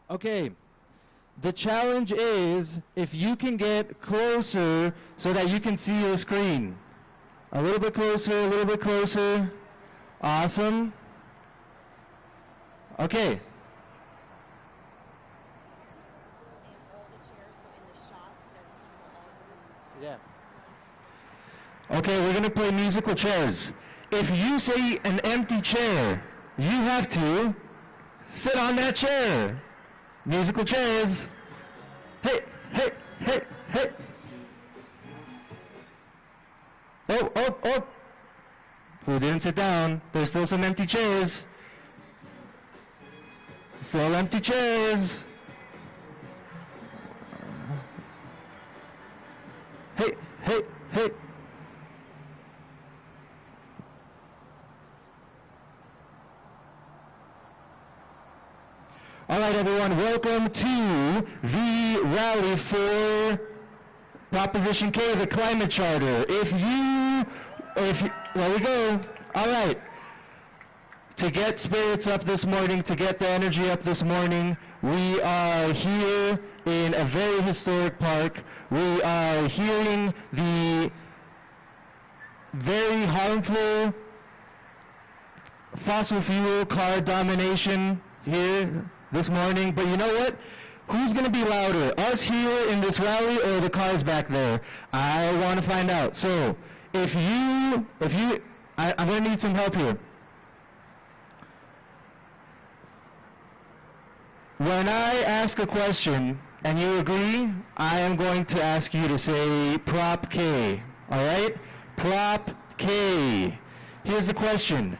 Okay, the challenge is if you can get closer so that you can see the screen. A little bit closer, a little bit closer. Awesome. Okay. Yeah. Okay, we're gonna play musical chairs. If you say an empty chair, you have to sit on that chair. Musical chairs. Hey, hey, hey, hey. Oh, oh, oh. Who didn't sit down? There's still some empty chairs. Still empty chairs. Hey, hey, hey. All right, everyone, welcome to the rally for Proposition K, the Climate Charter. There we go. All right. To get spirits up this morning, to get the energy up this morning, we are here in a very historic park. We are hearing the very harmful fossil fuel car domination here this morning. But you know what? Who's going to be louder, us here in this rally or the cars back there? I want to find out. So I'm going to need some help here. When I ask a question and you agree, I am going to ask you to say Prop K, all right? Prop K. Here's the question.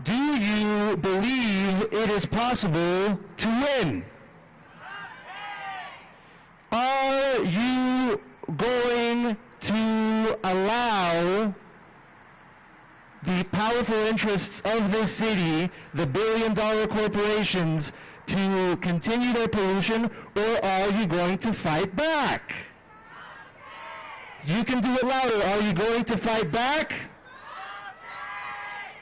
Do you believe it is possible to win? Are you going to allow the powerful interests of this city, the billion-dollar corporations, to continue their pollution, or are you going to fight back? You can do it louder. Are you going to fight back?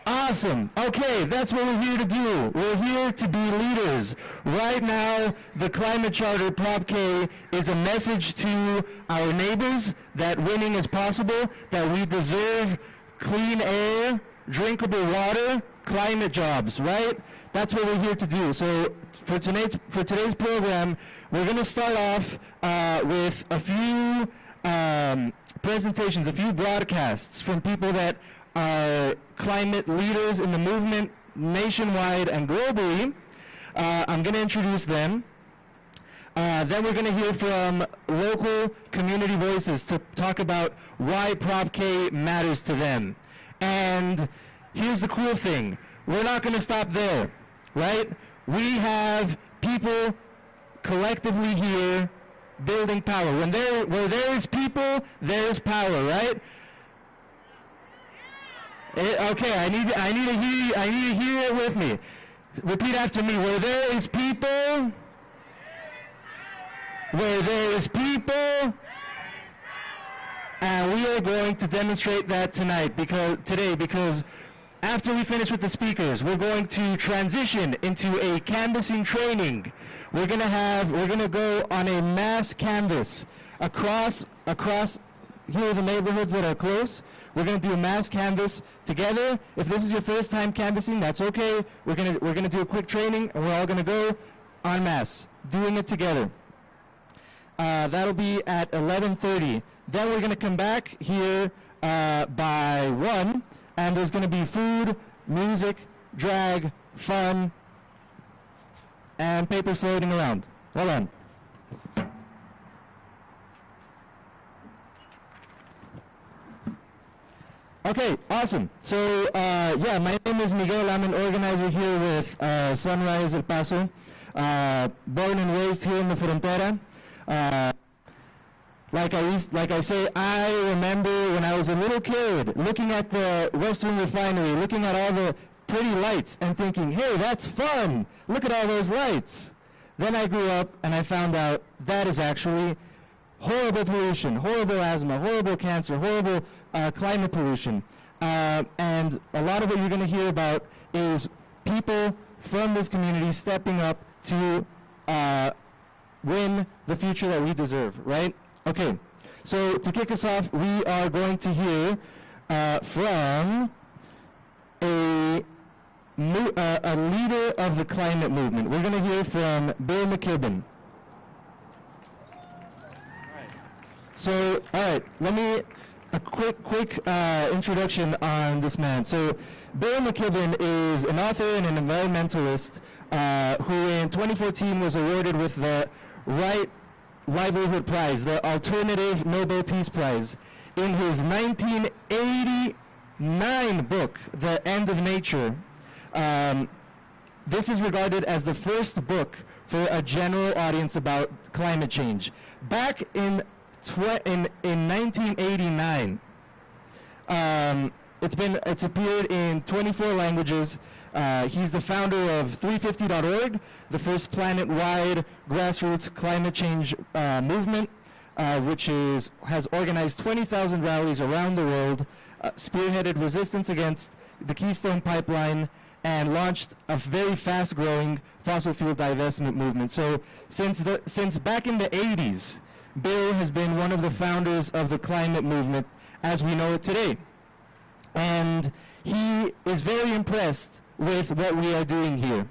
Awesome. Okay, that's what we're here to do. We're here to be leaders. Right now, the Climate Charter, Prop K, is a message to our neighbors that winning is possible, that we deserve clean air, drinkable water, climate jobs, right? That's what we're here to do. So for today's program, we're going to start off with a few presentations, a few broadcasts from people that are climate leaders in the movement nationwide and globally. I'm going to introduce them. Then we're going to hear from local community voices to talk about why Prop K matters to them. And here's the cool thing. We're not going to stop there, right? We have people collectively here building power. Where there is people, there is power, right? Okay, I need to hear it with me. Repeat after me. Where there is people, where there is people, and we are going to demonstrate that today because after we finish with the speakers, we're going to transition into a canvassing training. We're going to go on a mass canvass across here are the neighborhoods that are close. We're going to do a mass canvass together. If this is your first time canvassing, that's okay. We're going to do a quick training, and we're all going to go en masse, doing it together. That'll be at 11:30. Then we're going to come back here by 1, and there's going to be food, music, drag, fun, and papers floating around. Hold on. Okay, awesome. So, yeah, my name is Miguel. I'm an organizer here with Sunrise El Paso. Born and raised here in the Frontera. Like I say, I remember when I was a little kid looking at the Western Refinery, looking at all the pretty lights and thinking, hey, that's fun. Look at all those lights. Then I grew up and I found out that is actually horrible pollution, horrible asthma, horrible cancer, horrible climate pollution. And a lot of what you're going to hear about is people from this community stepping up to win the future that we deserve, right? Okay, so to kick us off, we are going to hear from a leader of the climate movement. We're going to hear from Bill McKibben. So, all right, a quick introduction on this man. So, Bill McKibben is an author and an environmentalist who in 2014 was awarded with the Right Livelihood Prize, the Alternative Nobel Peace Prize, in his 1989 book, The End of Nature. This is regarded as the first book for a general audience about climate change. Back in 1989, it's appeared in 24 languages. He's the founder of 350.org, the first planet-wide grassroots climate change movement, which has organized 20,000 rallies around the world, spearheaded resistance against the Keystone Pipeline, and launched a very fast-growing fossil fuel divestment movement. So since back in the 80s, Bill has been one of the founders of the climate movement as we know it today. And he is very impressed with what we are doing here.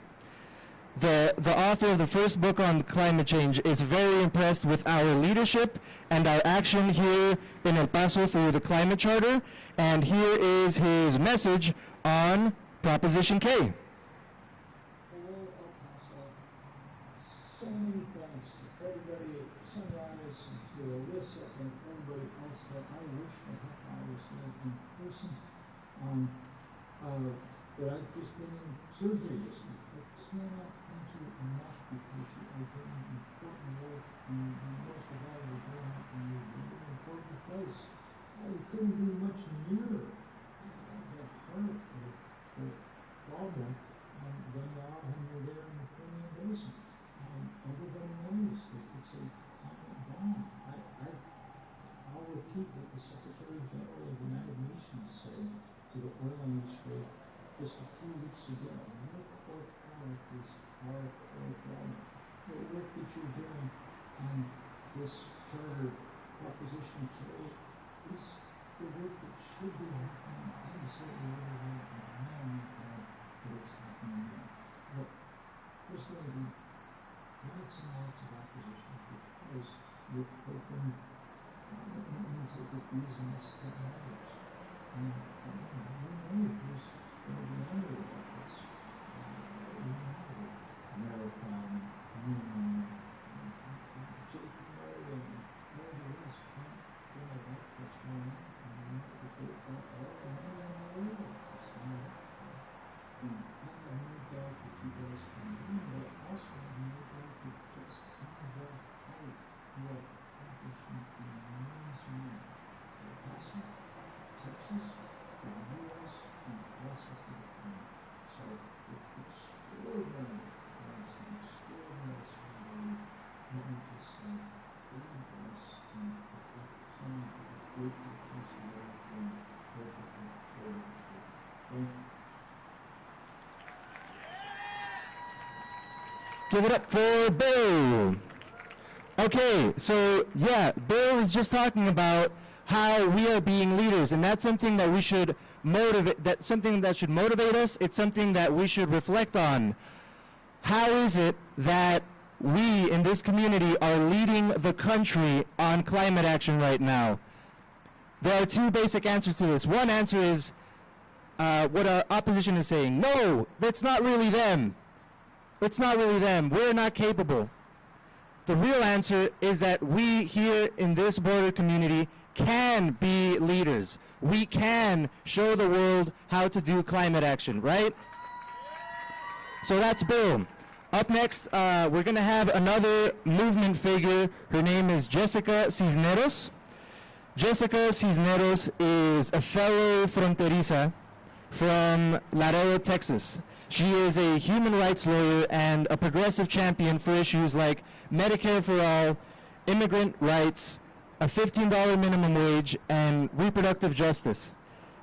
The author of the first book on climate change is very impressed with our leadership and our action here in El Paso through the Climate Charter. And here is his message on Proposition K. Hello, El Paso. So many thanks to everybody at Sunrise and to Alyssa and everybody else that I wish that I was there in person. But I've just been in surgery this week. But cannot thank you enough because you are doing important work and most of all you're doing it in a really important place. I couldn't be much nearer the heart of the problem than you are when you're there in the Permian Basin. Everybody knows that it's a climate bomb. I'll repeat what the Secretary General of the United Nations said to the oil industry just a few weeks ago. Your core product is our core problem. The work that you're doing on this charter proposition today is the work that should be happening absolutely everywhere, and I am glad that it's happening now. But there's going to be lots and lots of opposition because you're open into the business that matters. And we know there's going to be angry about this. We know Marathon, Union, JP Morgan, everybody else can't get about what's going on. And we know that they are all around the world. It's not happening. And I have no doubt that you guys can do it, but also I have no doubt that just in the fight you are accomplishing immense amount. El Paso, Texas, the U.S., and also for the planet. So it's extraordinary. It's an extraordinary story. Let me just say, God bless and some of the great piece of work and everything for it. Thank you. Give it up for Bill. Okay, so yeah, Bill is just talking about how we are being leaders, and that's something that we should motivate. That's something that should motivate us. It's something that we should reflect on. How is it that we in this community are leading the country on climate action right now? There are two basic answers to this. One answer is what our opposition is saying. No, that's not really them. It's not really them. We're not capable. The real answer is that we here in this border community can be leaders. We can show the world how to do climate action, right? So that's Bill. Up next, we're going to have another movement figure. Her name is Jessica Cisneros. Jessica Cisneros is a fellow fronteriza from Laredo, Texas. She is a human rights lawyer and a progressive champion for issues like Medicare for all, immigrant rights, a $15 minimum wage, and reproductive justice.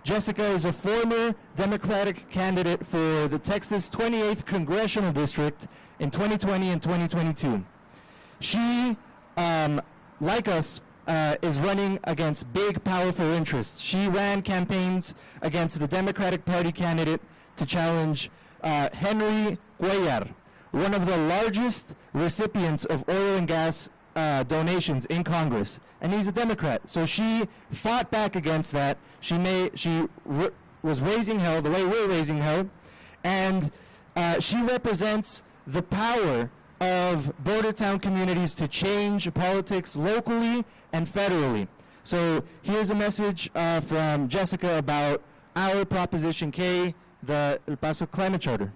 Jessica is a former Democratic candidate for the Texas 28th Congressional District in 2020 and 2022. She, like us, is running against big, powerful interests. She ran campaigns against the Democratic Party candidate to challenge Henry Cuellar, one of the largest recipients of oil and gas donations in Congress, and he's a Democrat. So she fought back against that. She was raising hell the way we're raising hell, and she represents the power of border town communities to change politics locally and federally. So here's a message from Jessica about our Proposition K, the El Paso Climate Charter.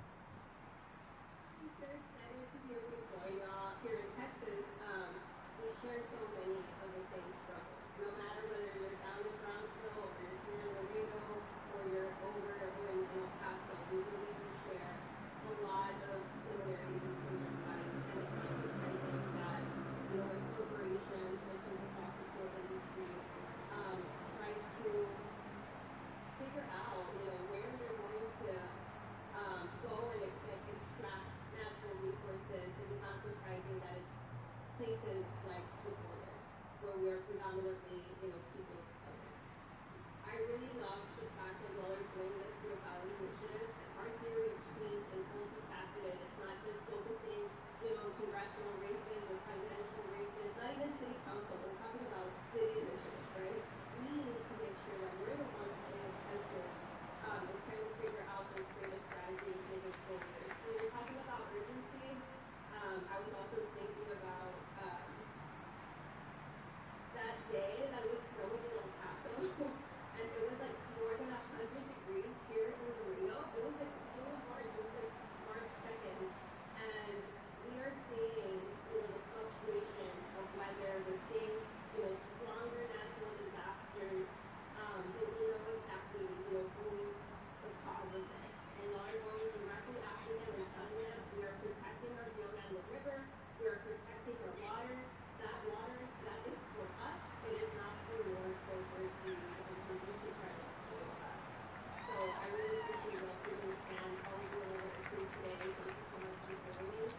Places like the border, where we are predominantly, people of color. I really love the fact that y'all are doing this through a ballot initiative. Our theory of change is multifaceted. It's not just focusing, congressional races or presidential races, not even city council. We're talking about city initiatives, right? We need to make sure that we're the ones putting the pencil and trying to figure out those creative strategies moving forward. When we're talking about urgency, I was also thinking about that day that it was snowing in El Paso, and it was like more than 100 degrees here in Rio. It was March 2nd, and we are seeing, the fluctuation of weather. We're seeing, stronger natural disasters, and we know exactly, who's the cause of this. And y'all are going directly after them and telling them we are protecting our Rio Grande River, we are protecting our water. That water, that is for us. It is not for your corporate greed and for you to try to exploit us. So I really appreciate y'all taking a stand, all of you over the team today. Thank you so much for joining me.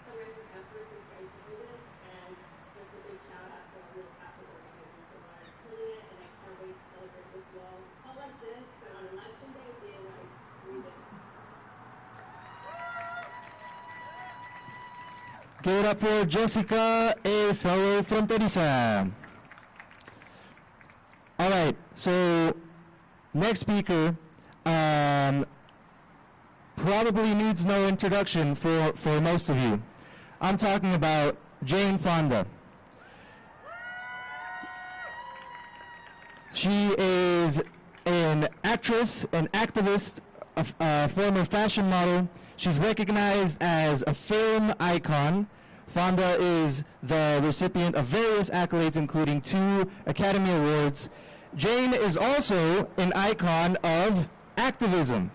Sunrise's efforts in trying to do this, and just a big shout out to our real Paso organizers for killing it, and I can't wait to celebrate with you all. All like this, but on election day, being like, read it. Give it up for Jessica, a fellow fronteriza. All right, so next speaker probably needs no introduction for most of you. I'm talking about Jane Fonda. She is an actress, an activist, a former fashion model. She's recognized as a film icon. Fonda is the recipient of various accolades, including 2 Academy Awards. Jane is also an icon of activism.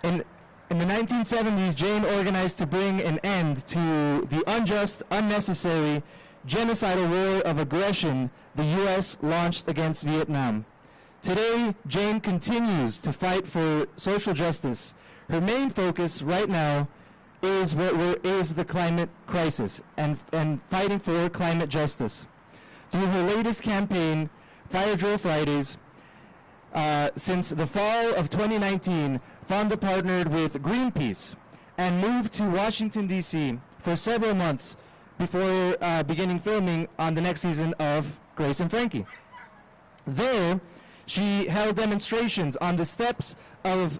In the 1970s, Jane organized to bring an end to the unjust, unnecessary, genocidal war of aggression the U.S. launched against Vietnam. Today, Jane continues to fight for social justice. Her main focus right now is the climate crisis and fighting for climate justice. Through her latest campaign, Fire Drill Fridays, since the fall of 2019, Fonda partnered with Greenpeace and moved to Washington, D.C. for several months before beginning filming on the next season of Grace and Frankie. There, she held demonstrations on the steps of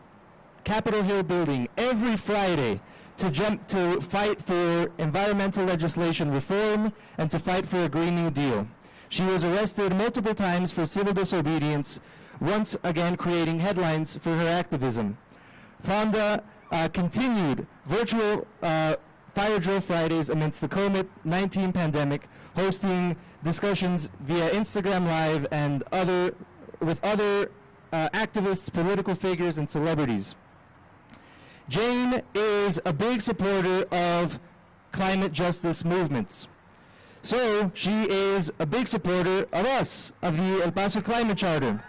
Capitol Hill building every Friday to fight for environmental legislation reform and to fight for a Green New Deal. She was arrested multiple times for civil disobedience, once again creating headlines for her activism. Fonda continued virtual Fire Drill Fridays amidst the COVID-19 pandemic, hosting discussions via Instagram Live and with other activists, political figures, and celebrities. Jane is a big supporter of climate justice movements. So she is a big supporter of us, of the El Paso Climate Charter.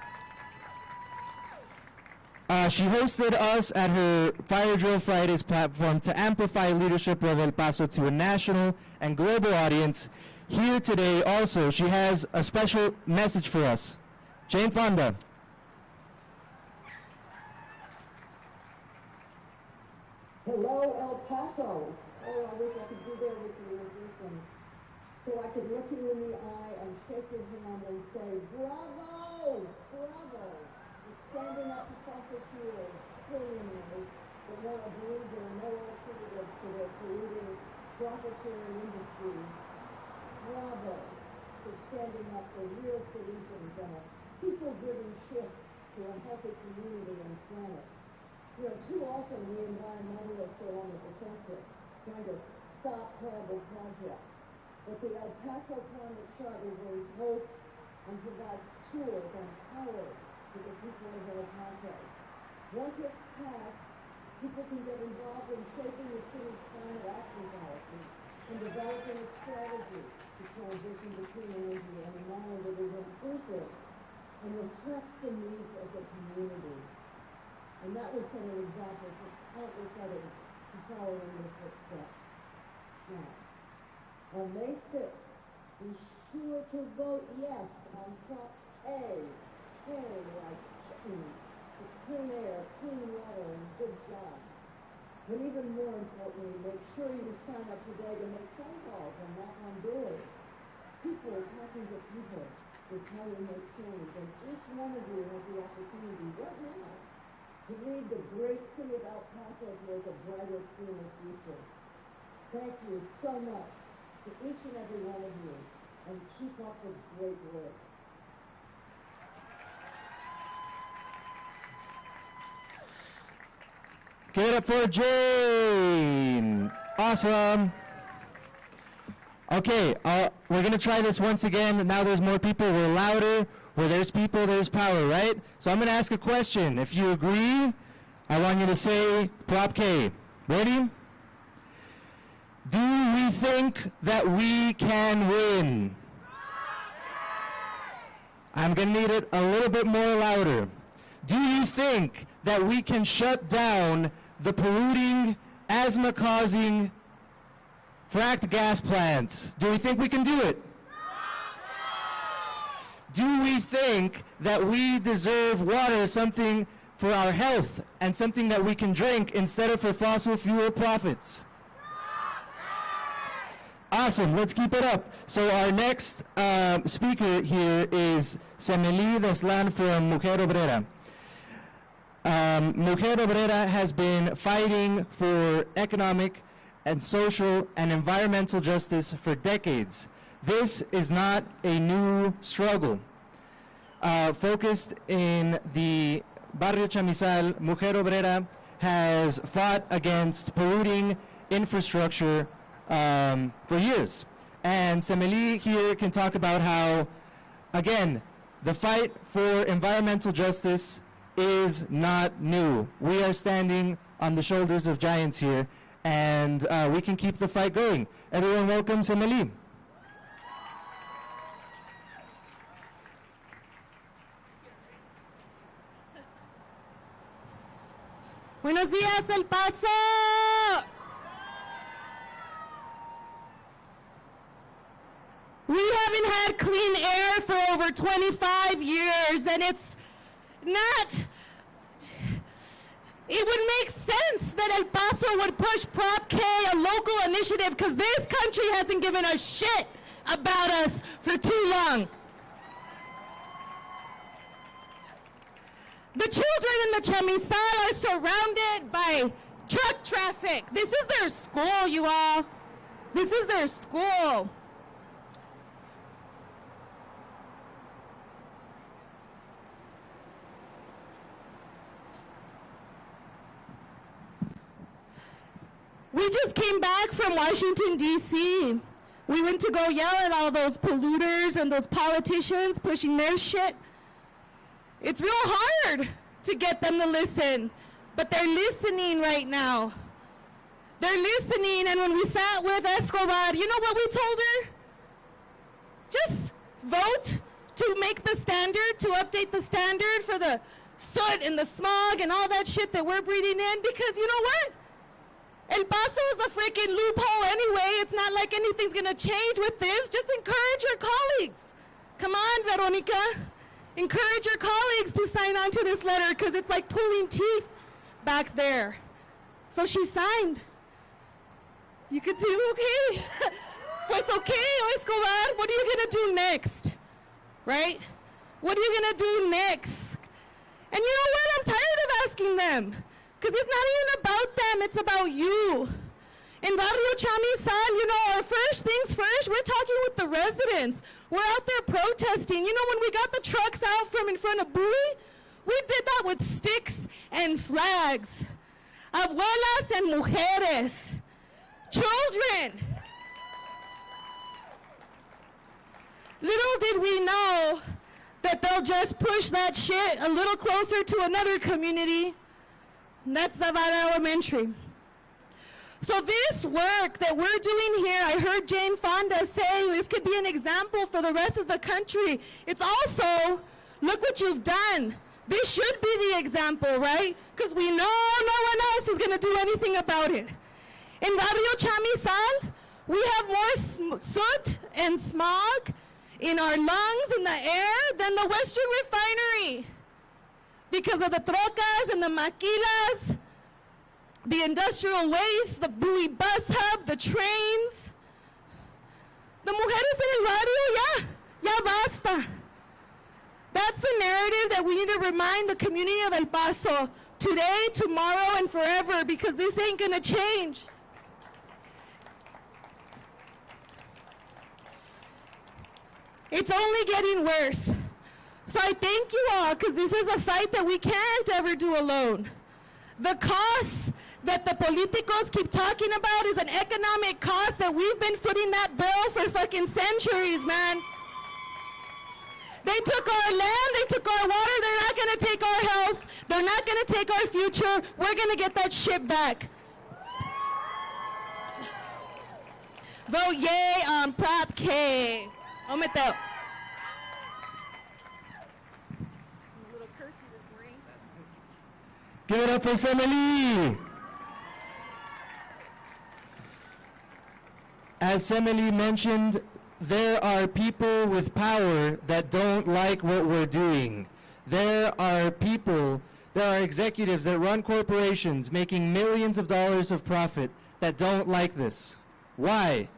She hosted us at her Fire Drill Fridays platform to amplify leadership of El Paso to a national and global audience. Here today also, she has a special message for us. Jane Fonda. Hello, El Paso. Oh, I wish I could be there with you in person. So I could look you in the eye and shake your hand and say, bravo, bravo. You're standing up to fossil fuels, billionaires that want to believe there are no alternatives to their polluting, profiteering industries. Bravo for standing up for real solutions and a people-driven shift to a healthy community and planet. You know, too often we environmentalists are on the defensive, trying to stop horrible projects. But the El Paso Climate Charter brings hope and provides tools and power to the people of El Paso. Once it's passed, people can get involved in shaping the city's climate action policies and developing a strategy to transition to clean energy in a manner that is inclusive and reflects the needs of the community. And that will set an example for countless others to follow in their footsteps. Now, on May 6th, be sure to vote yes on Prop A, like chicken, for clean air, clean water, and good jobs. But even more importantly, make sure you sign up today to make phone calls and knock on doors. People talking to people is how we make change, and each one of you has the opportunity right now to lead the great city of El Paso towards a brighter, cleaner future. Thank you so much to each and every one of you, and keep up the great work. Give it up for Jane. Awesome. Okay, we're going to try this once again. Now there's more people. We're louder. Where there's people, there's power, right? So I'm going to ask a question. If you agree, I want you to say Prop K. Ready? Do we think that we can win? I'm going to need it a little bit more louder. Do you think that we can shut down the polluting, asthma-causing fracked gas plants? Do we think we can do it? Do we think that we deserve water, something for our health, and something that we can drink instead of for fossil fuel profits? Awesome, let's keep it up. So our next speaker here is Semeli Deslan from Mujer Obrera. Mujer Obrera has been fighting for economic and social and environmental justice for decades. This is not a new struggle. Focused in the Barrio Chamizal, Mujer Obrera has fought against polluting infrastructure for years. And Semeli here can talk about how, again, the fight for environmental justice is not new. We are standing on the shoulders of giants here, and we can keep the fight going. Everyone welcome Semeli. Buenos días, El Paso. We haven't had clean air for over 25 years, and it's not, it would make sense that El Paso would push Prop K, a local initiative, because this country hasn't given a shit about us for too long. The children in the Chamizal are surrounded by truck traffic. This is their school, you all. This is their school. We just came back from Washington, D.C. We went to go yell at all those polluters and those politicians pushing their shit. It's real hard to get them to listen, but they're listening right now. They're listening, and when we sat with Escobar, you know what we told her? just vote to make the standard, to update the standard for the soot and the smog and all that shit that we're breathing in, because you know what? El Paso is a freaking loophole anyway. It's not like anything's gonna change with this. Just encourage your colleagues. Come on, Veronica. Encourage your colleagues to sign on to this letter, because it's like pulling teeth back there. So she signed. You can see, okay. Pues okay, Escobar, what are you gonna do next? Right? What are you gonna do next? And you know what? I'm tired of asking them, because it's not even about them, it's about you. In Barrio Chamizal, you know, our first things first, we're talking with the residents. We're out there protesting. You know, when we got the trucks out from in front of Bowie, we did that with sticks and flags. Abuelas and mujeres. Children. Little did we know that they'll just push that shit a little closer to another community. And that's Zavada Elementary. So this work that we're doing here, I heard Jane Fonda say this could be an example for the rest of the country. It's also, look what you've done. This should be the example, right? Because we know no one else is going to do anything about it. In Barrio Chamizal, we have more soot and smog in our lungs, in the air, than the Western Refinery. Because of the trocas and the maquilas, the industrial waste, the Bowie bus hub, the trains. The mujeres en el barrio, ya basta. That's the narrative that we need to remind the community of El Paso today, tomorrow, and forever, because this ain't gonna change. It's only getting worse. So I thank you all, because this is a fight that we can't ever do alone. The cost that the politicos keep talking about is an economic cost that we've been footing that bill for fucking centuries, man. They took our land, they took our water, they're not gonna take our health, they're not gonna take our future, we're gonna get that shit back. Vote yay on Prop K. Omete. I'm a little cursy this morning. Give it up for Semeli. As Semeli mentioned, there are people with power that don't like what we're doing. There are people, there are executives that run corporations making millions of dollars of profit that don't like this. Why?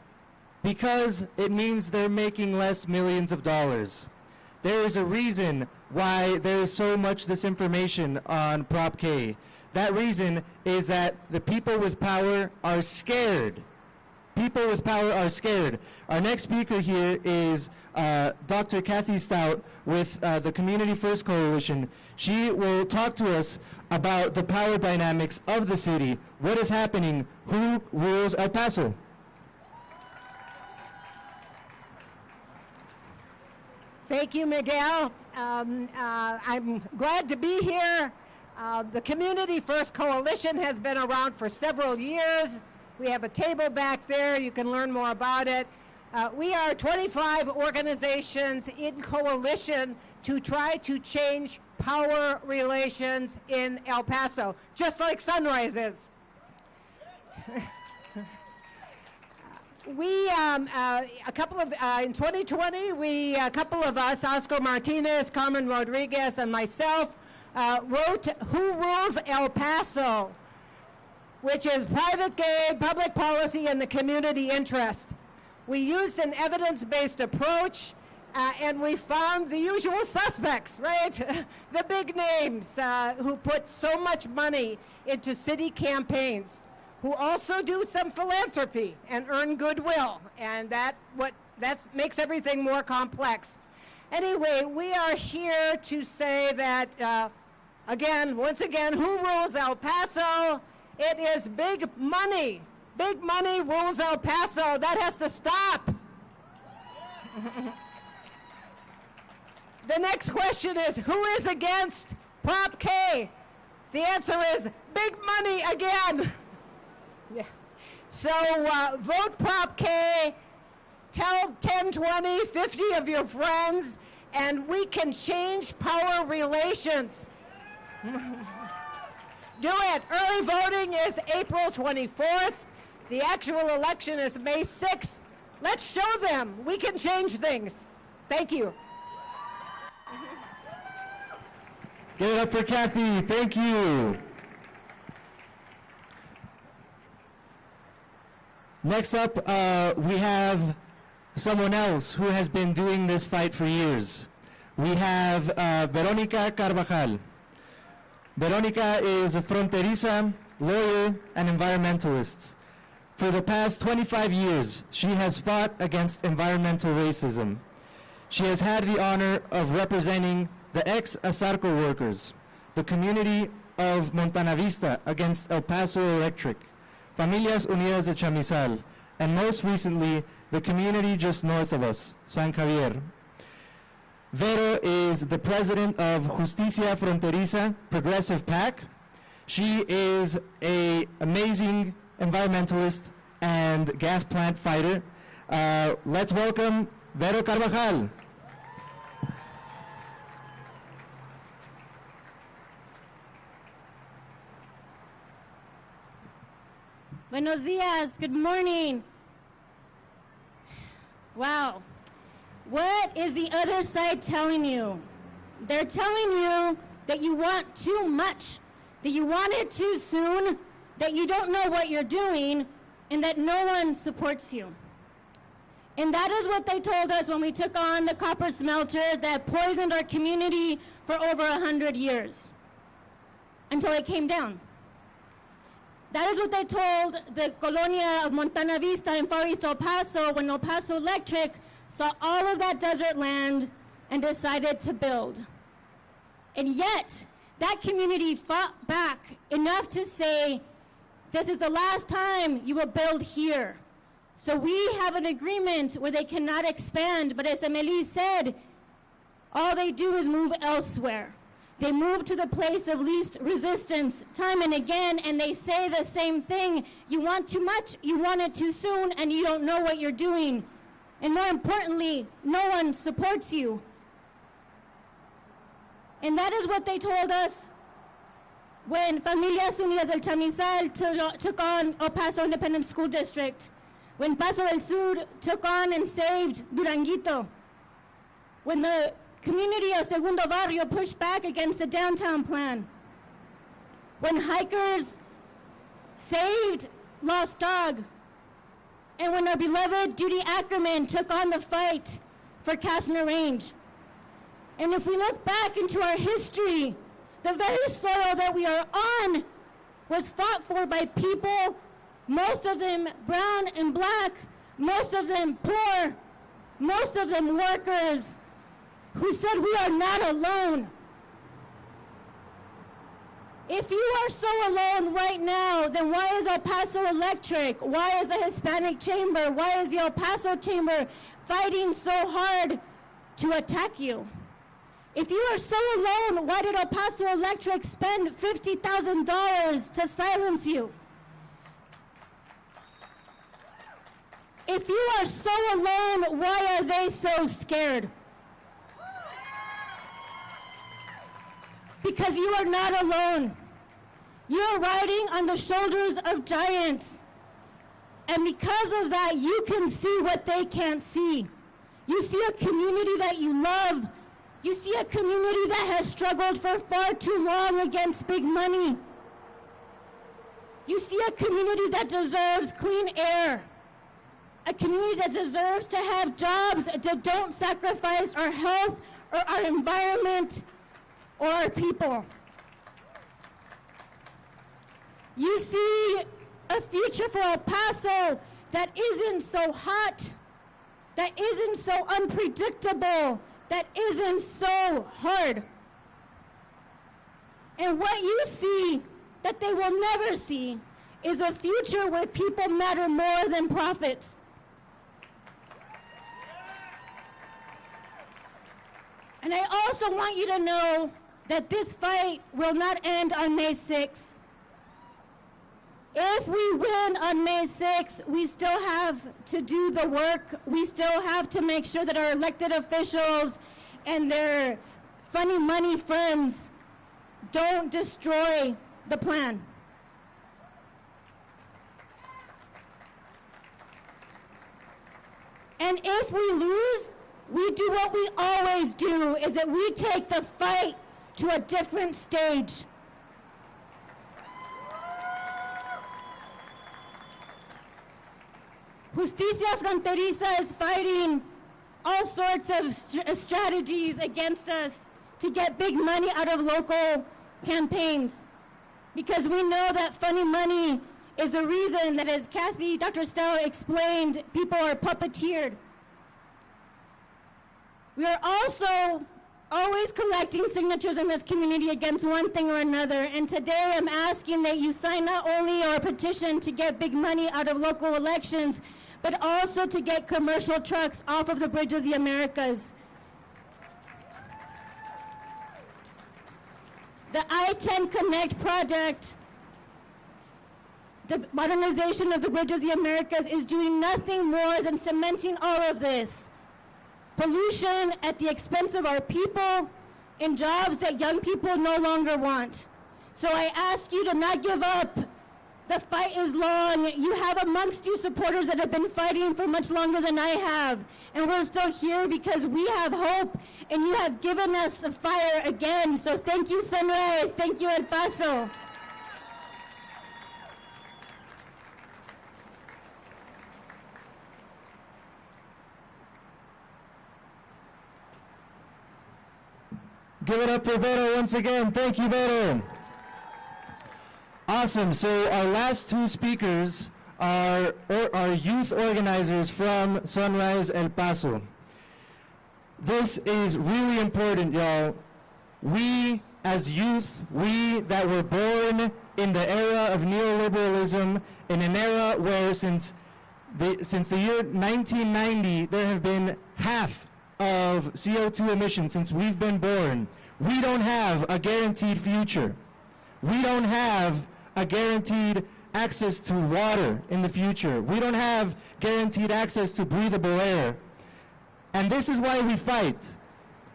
Because it means they're making less millions of dollars. There is a reason why there is so much disinformation on Prop K. That reason is that the people with power are scared. People with power are scared. Our next speaker here is Dr. Kathy Stout with the Community First Coalition. She will talk to us about the power dynamics of the city, what is happening, who rules El Paso. Thank you, Miguel. I'm glad to be here. The Community First Coalition has been around for several years. We have a table back there. You can learn more about it. We are 25 organizations in coalition to try to change power relations in El Paso, just like Sunrise is. We, in 2020, a couple of us, Oscar Martinez, Carmen Rodriguez, and myself, wrote Who Rules El Paso, which is private gain, public policy, and the community interest. We used an evidence-based approach, and we found the usual suspects, right? The big names who put so much money into city campaigns, who also do some philanthropy and earn goodwill, and that makes everything more complex. Anyway, we are here to say that, once again, who rules El Paso? It is big money. Big money rules El Paso. That has to stop. The next question is, who is against Prop K? The answer is big money again. Yeah. So vote Prop K Tell 10, 20, 50 of your friends, and we can change power relations. Do it. Early voting is April 24th. The actual election is May 6th. Let's show them we can change things. Thank you. Give it up for Kathy. Thank you. Next up, we have someone else who has been doing this fight for years. We have Veronica Carvajal. Veronica is a fronteriza, lawyer, and environmentalist. For the past 25 years, she has fought against environmental racism. She has had the honor of representing the ex-Asarco workers, the community of Montana Vista against El Paso Electric, Familias Unidas de Chamizal, and most recently, the community just north of us, San Javier. Vero is the president of Justicia Fronteriza Progressive PAC. She is an amazing environmentalist and gas plant fighter. Let's welcome Vero Carvajal. Buenos dias, good morning. Wow. What is the other side telling you? They're telling you that you want too much, that you want it too soon, that you don't know what you're doing, and that no one supports you. And that is what they told us when we took on the copper smelter that poisoned our community for over 100 years, until it came down. That is what they told the Colonia of Montana Vista in Far East El Paso when El Paso Electric saw all of that desert land and decided to build. And yet, that community fought back enough to say, this is the last time you will build here. So we have an agreement where they cannot expand, but as Emily said, all they do is move elsewhere. They move to the place of least resistance time and again, and they say the same thing. You want too much, you want it too soon, and you don't know what you're doing. And more importantly, no one supports you. And that is what they told us when Familias Unidas del Chamizal took on El Paso Independent School District, when Paso del Sur took on and saved Duranguito, when the community of Segundo Barrio pushed back against the downtown plan, when hikers saved Lost Dog, and when our beloved Judy Ackerman took on the fight for Kastner Range. And if we look back into our history, the very soil that we are on was fought for by people, most of them brown and black, most of them poor, most of them workers, who said we are not alone. If you are so alone right now, then why is El Paso Electric? Why is the Hispanic Chamber? Why is the El Paso Chamber fighting so hard to attack you? If you are so alone, why did El Paso Electric spend $50,000 to silence you? If you are so alone, why are they so scared? Because you are not alone. You're riding on the shoulders of giants. And because of that, you can see what they can't see. You see a community that you love. You see a community that has struggled for far too long against big money. You see a community that deserves clean air. A community that deserves to have jobs that don't sacrifice our health or our environment or our people. You see a future for El Paso that isn't so hot, that isn't so unpredictable, that isn't so hard. And what you see that they will never see is a future where people matter more than profits. And I also want you to know that this fight will not end on May 6th. If we win on May 6th, we still have to do the work. We still have to make sure that our elected officials and their funny money firms don't destroy the plan. And if we lose, we do what we always do, is that we take the fight to a different stage. Justicia Fronteriza is fighting all sorts of strategies against us to get big money out of local campaigns. Because we know that funny money is the reason that, as Dr. Stella explained, people are puppeteered. We are also always collecting signatures in this community against one thing or another. And today I'm asking that you sign not only our petition to get big money out of local elections, but also to get commercial trucks off of the Bridge of the Americas. The I-10 Connect project, the modernization of the Bridge of the Americas, is doing nothing more than cementing all of this. Pollution at the expense of our people in jobs that young people no longer want. So I ask you to not give up. The fight is long. You have amongst you supporters that have been fighting for much longer than I have. And we're still here because we have hope, and you have given us the fire again. So thank you, Sunrise. Thank you, El Paso. Give it up for Vero once again. Thank you, Vero. Awesome. So our last two speakers are youth organizers from Sunrise El Paso. This is really important, y'all. We as youth, we that were born in the era of neoliberalism, in an era where since the year 1990, there have been half of CO2 emissions since we've been born. We don't have a guaranteed future. We don't have a guaranteed access to water in the future. We don't have guaranteed access to breathable air. And this is why we fight.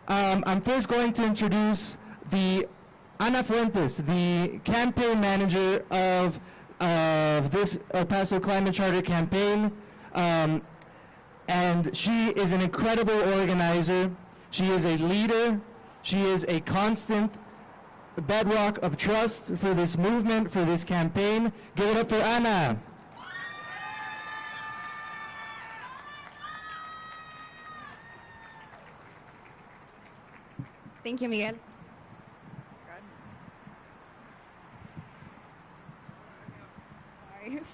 I'm first going to introduce Ana Fuentes, the campaign manager of this El Paso Climate Charter campaign. And she is an incredible organizer. She is a leader. She is a constant bedrock of trust for this movement, for this campaign. Give it up for Ana. Thank you, Miguel.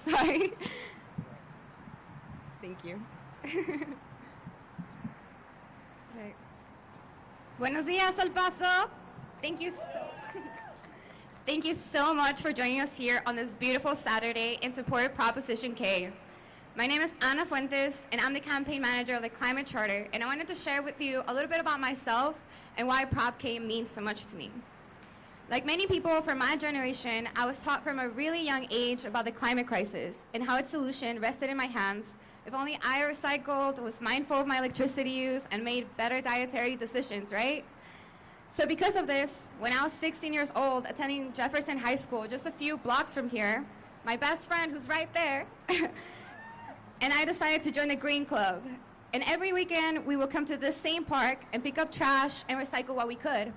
Sorry. Thank you. Okay. Buenos días, El Paso. Thank you so much for joining us here on this beautiful Saturday in support of Proposition K. My name is Ana Fuentes, and I'm the campaign manager of the Climate Charter, and I wanted to share with you a little bit about myself and why Prop K means so much to me. Like many people from my generation, I was taught from a really young age about the climate crisis and how its solution rested in my hands. If only I recycled, was mindful of my electricity use, and made better dietary decisions, right? So because of this, when I was 16 years old, attending Jefferson High School, just a few blocks from here, my best friend, who's right there, and I decided to join the Green Club. And every weekend, we would come to this same park and pick up trash and recycle what we could.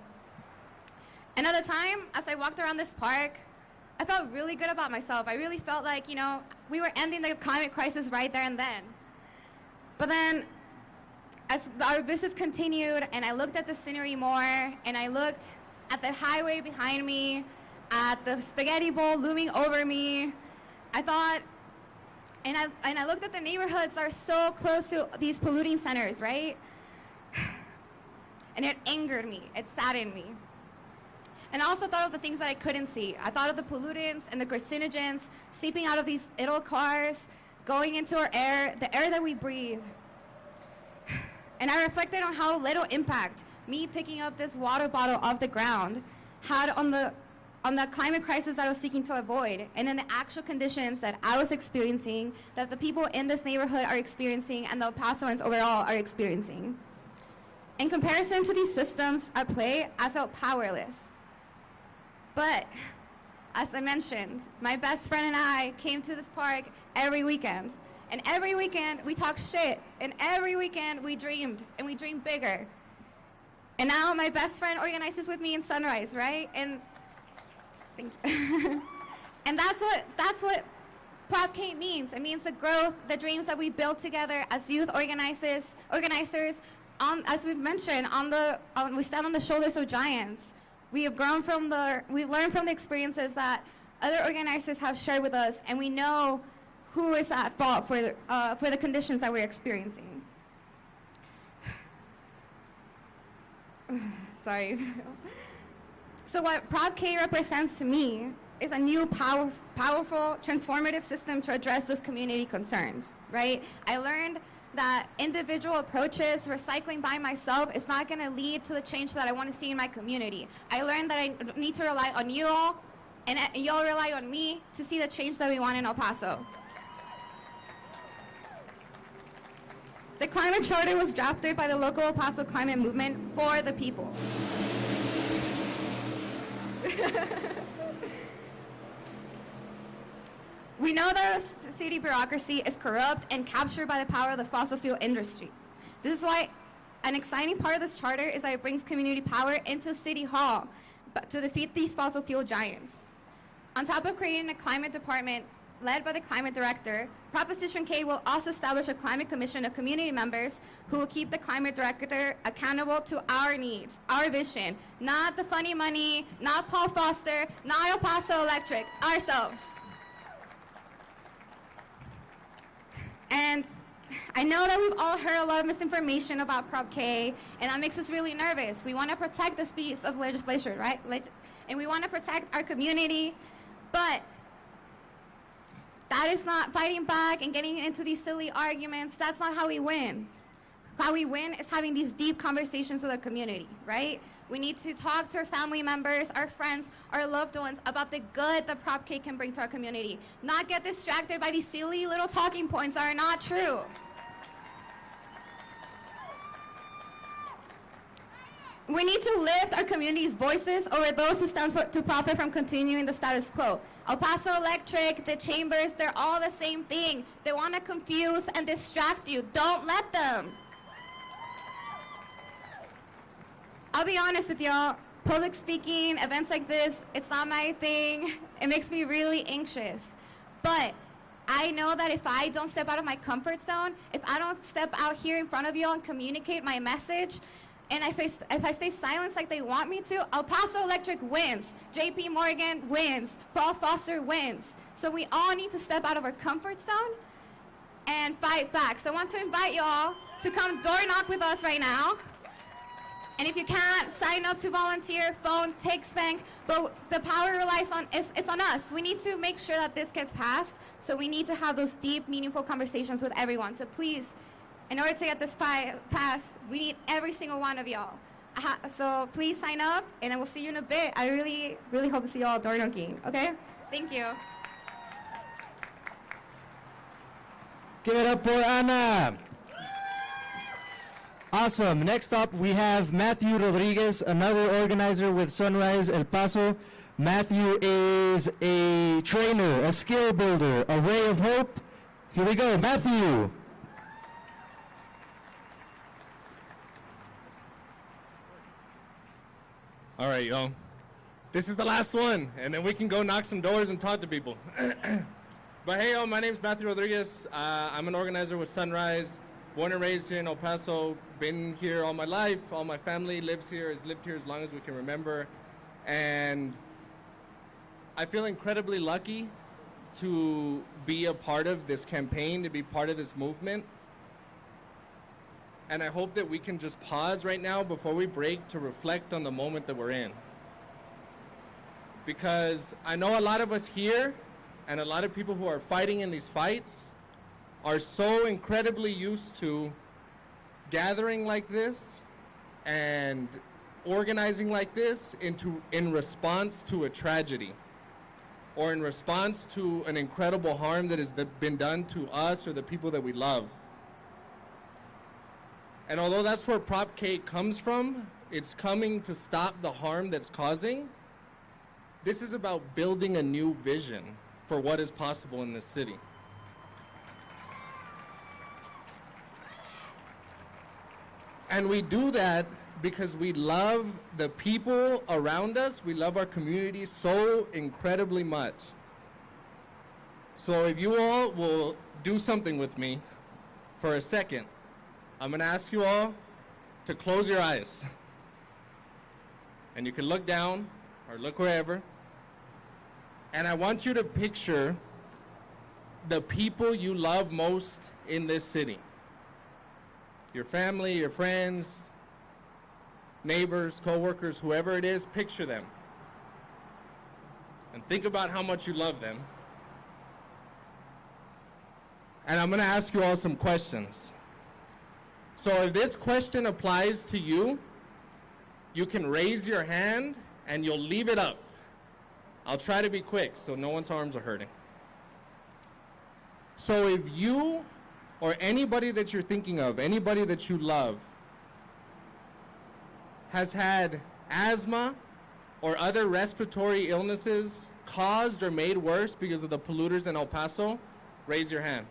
And at the time, as I walked around this park, I felt really good about myself. I really felt like, we were ending the climate crisis right there and then. But then, as our visits continued, and I looked at the scenery more, and I looked at the highway behind me, at the spaghetti bowl looming over me, I thought, and I looked at the neighborhoods that are so close to these polluting centers, right? And it angered me, it saddened me. And I also thought of the things that I couldn't see. I thought of the pollutants and the carcinogens seeping out of these little cars, going into our air, the air that we breathe. And I reflected on how little impact me picking up this water bottle off the ground had on on the climate crisis that I was seeking to avoid, and then the actual conditions that I was experiencing, that the people in this neighborhood are experiencing, and the El Pasoans overall are experiencing. In comparison to these systems at play, I felt powerless. But, as I mentioned, my best friend and I came to this park every weekend. And every weekend we talked shit, and every weekend we dreamed, and we dreamed bigger. And now my best friend organizes with me in Sunrise, right? And thank you. And that's what Prop K means. It means the growth, the dreams that we built together as youth organizers. As we've mentioned, we stand on the shoulders of giants. We've learned from the experiences that other organizers have shared with us, and we know who is at fault for the conditions that we're experiencing. Sorry. So what Prop K represents to me is a new powerful, transformative system to address those community concerns, right? I learned that individual approaches, recycling by myself, is not going to lead to the change that I want to see in my community. I learned that I need to rely on you all, and y'all rely on me to see the change that we want in El Paso. The Climate Charter was drafted by the local El Paso climate movement for the people. We know that city bureaucracy is corrupt and captured by the power of the fossil fuel industry. This is why an exciting part of this charter is that it brings community power into City Hall to defeat these fossil fuel giants. On top of creating a climate department led by the climate director, Proposition K will also establish a climate commission of community members who will keep the climate director accountable to our needs, our vision, not the funny money, not Paul Foster, not El Paso Electric, ourselves. And I know that we've all heard a lot of misinformation about Prop K, and that makes us really nervous. We want to protect this piece of legislation, right? And we want to protect our community, but that is not fighting back and getting into these silly arguments. That's not how we win. How we win is having these deep conversations with our community, right? We need to talk to our family members, our friends, our loved ones about the good that Prop K can bring to our community. Not get distracted by these silly little talking points that are not true. We need to lift our community's voices over those who stand to profit from continuing the status quo. El Paso Electric, the chambers, they're all the same thing. They want to confuse and distract you. Don't let them. I'll be honest with y'all, public speaking, events like this, it's not my thing. It makes me really anxious. But I know that if I don't step out of my comfort zone, if I don't step out here in front of y'all and communicate my message, and if I stay silent like they want me to, El Paso Electric wins. JP Morgan wins. Paul Foster wins. So we all need to step out of our comfort zone and fight back. So I want to invite y'all to come door knock with us right now. And if you can't, sign up to volunteer, phone, take spank. But the power relies on, it's on us. We need to make sure that this gets passed. So we need to have those deep, meaningful conversations with everyone. So please, in order to get this passed, we need every single one of y'all. So please sign up, and I will see you in a bit. I really, really hope to see y'all door knocking, okay? Thank you. Give it up for Ana. Awesome. Next up, we have Matthew Rodriguez, another organizer with Sunrise El Paso. Matthew is a trainer, a skill builder, a ray of hope. Here we go, Matthew. All right, y'all. This is the last one, and then we can go knock some doors and talk to people. But hey, y'all, my name's Matthew Rodriguez. I'm an organizer with Sunrise, born and raised here in El Paso, been here all my life. All my family lives here, has lived here as long as we can remember. And I feel incredibly lucky to be a part of this campaign, to be part of this movement. And I hope that we can just pause right now before we break to reflect on the moment that we're in. Because I know a lot of us here and a lot of people who are fighting in these fights are so incredibly used to gathering like this and organizing like this in response to a tragedy or in response to an incredible harm that has been done to us or the people that we love. And although that's where Prop K comes from, it's coming to stop the harm that's causing. This is about building a new vision for what is possible in this city. And we do that because we love the people around us. We love our community so incredibly much. So if you all will do something with me for a second, I'm going to ask you all to close your eyes. And you can look down or look wherever. And I want you to picture the people you love most in this city. Your family, your friends, neighbors, coworkers, whoever it is, picture them. And think about how much you love them. And I'm going to ask you all some questions. So if this question applies to you, you can raise your hand and you'll leave it up. I'll try to be quick so no one's arms are hurting. So if you or anybody that you're thinking of, anybody that you love, has had asthma or other respiratory illnesses caused or made worse because of the polluters in El Paso, raise your hand.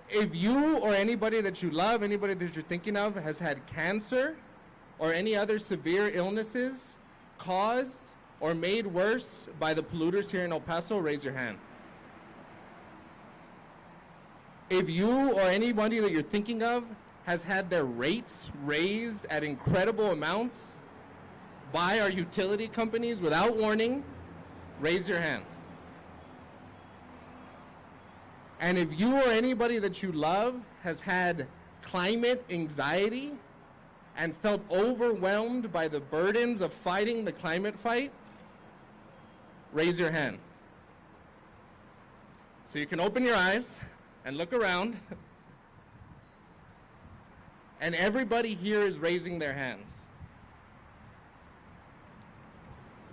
If you or anybody that you love, anybody that you're thinking of, has had cancer or any other severe illnesses caused or made worse by the polluters here in El Paso, raise your hand. If you or anybody that you're thinking of has had their rates raised at incredible amounts by our utility companies without warning, raise your hand. And if you or anybody that you love has had climate anxiety and felt overwhelmed by the burdens of fighting the climate fight, raise your hand. So you can open your eyes and look around. And everybody here is raising their hands.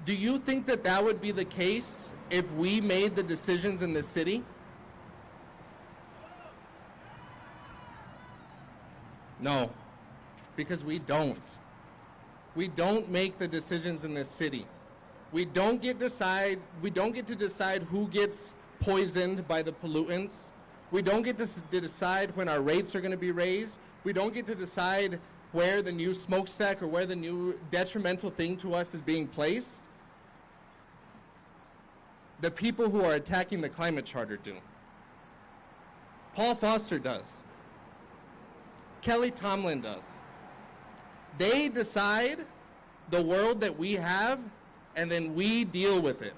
Do you think that that would be the case if we made the decisions in this city? No, because we don't. We don't make the decisions in this city. We don't get to decide who gets poisoned by the pollutants. We don't get to decide when our rates are going to be raised. We don't get to decide where the new smokestack or where the new detrimental thing to us is being placed. The people who are attacking the climate charter do. Paul Foster does. Kelly Tomlin does. They decide the world that we have, and then we deal with it.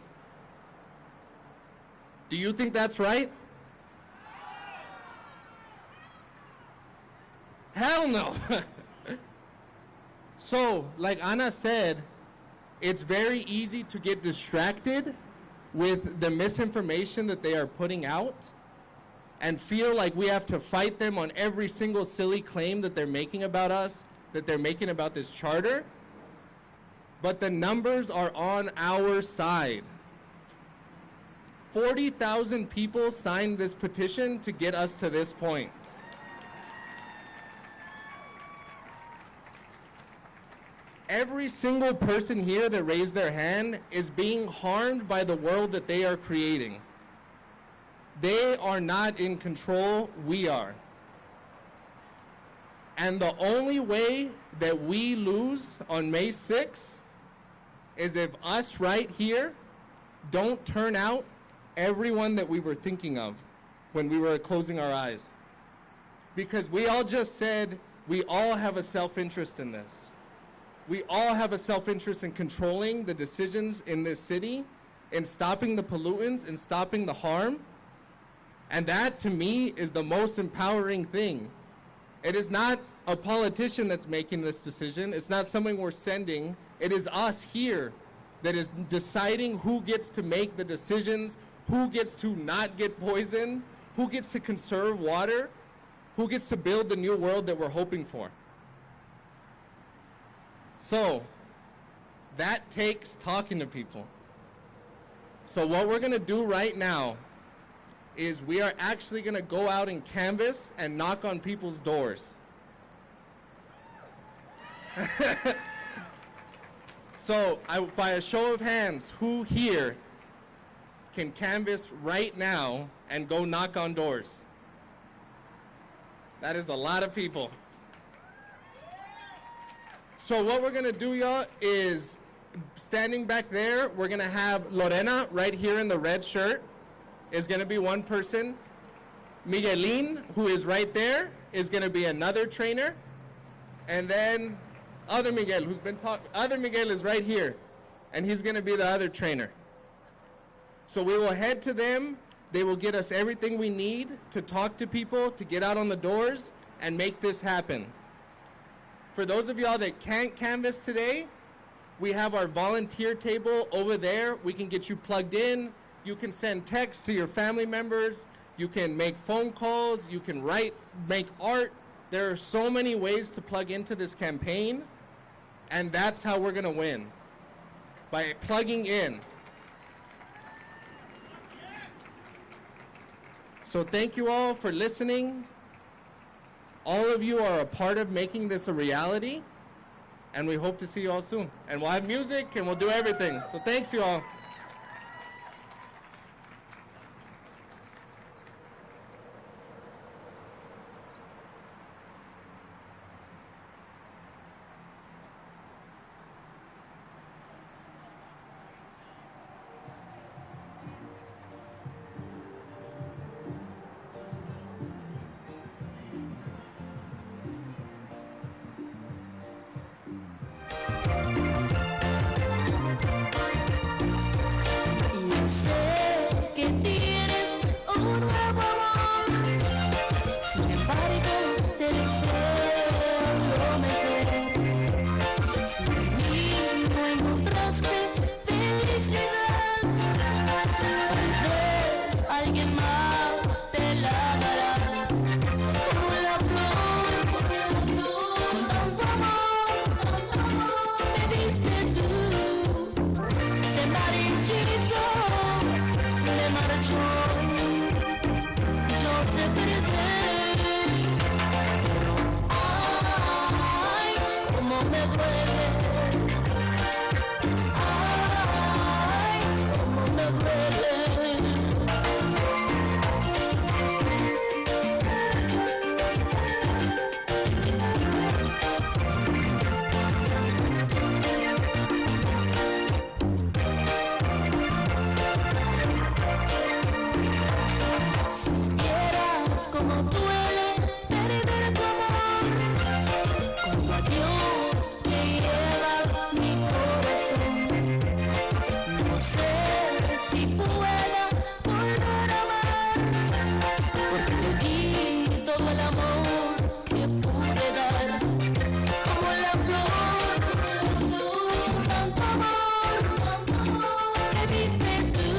Do you think that's right? Hell no. So, like Ana said, it's very easy to get distracted with the misinformation that they are putting out and feel like we have to fight them on every single silly claim that they're making about us, that they're making about this charter. But the numbers are on our side. 40,000 people signed this petition to get us to this point. Every single person here that raised their hand is being harmed by the world that they are creating. They are not in control, we are. And the only way that we lose on May 6th is if us right here don't turn out everyone that we were thinking of when we were closing our eyes. Because we all just said we all have a self-interest in this. We all have a self-interest in controlling the decisions in this city, in stopping the pollutants, in stopping the harm. And that, to me, is the most empowering thing. It is not a politician that's making this decision. It's not someone we're sending. It is us here that is deciding who gets to make the decisions, who gets to not get poisoned, who gets to conserve water, who gets to build the new world that we're hoping for. So that takes talking to people. So what we're going to do right now is we are actually going to go out and canvass and knock on people's doors. So by a show of hands, who here can canvass right now and go knock on doors? That is a lot of people. So what we're gonna do, y'all, is standing back there, we're gonna have Lorena right here in the red shirt is gonna be one person. Miguelin, who is right there, is gonna be another trainer. And then other Miguel, who's been talking, other Miguel is right here, and he's gonna be the other trainer. So we will head to them. They will get us everything we need to talk to people, to get out on the doors, and make this happen. For those of y'all that can't canvass today, we have our volunteer table over there. We can get you plugged in. You can send texts to your family members. You can make phone calls. You can write, make art. There are so many ways to plug into this campaign, and that's how we're gonna win, by plugging in. So thank you all for listening. All of you are a part of making this a reality, and we hope to see you all soon. And we'll have music and we'll do everything. So thanks you all. Sé que tienes un nuevo amor, sin embargo te deseo lo mejor. Si en mí no encontraste felicidad, tal vez alguien más te la dará. Como la flor, con tanto amor, te diste tú, ese marchito. Yo sé perder, ay, cómo me duele, ay, cómo me duele. Como duele perder tu amor, con tu adiós que llevas mi corazón. No sé si pueda volver a amar, porque te di todo el amor que pude dar. Como la flor, con tanto amor, te diste tú,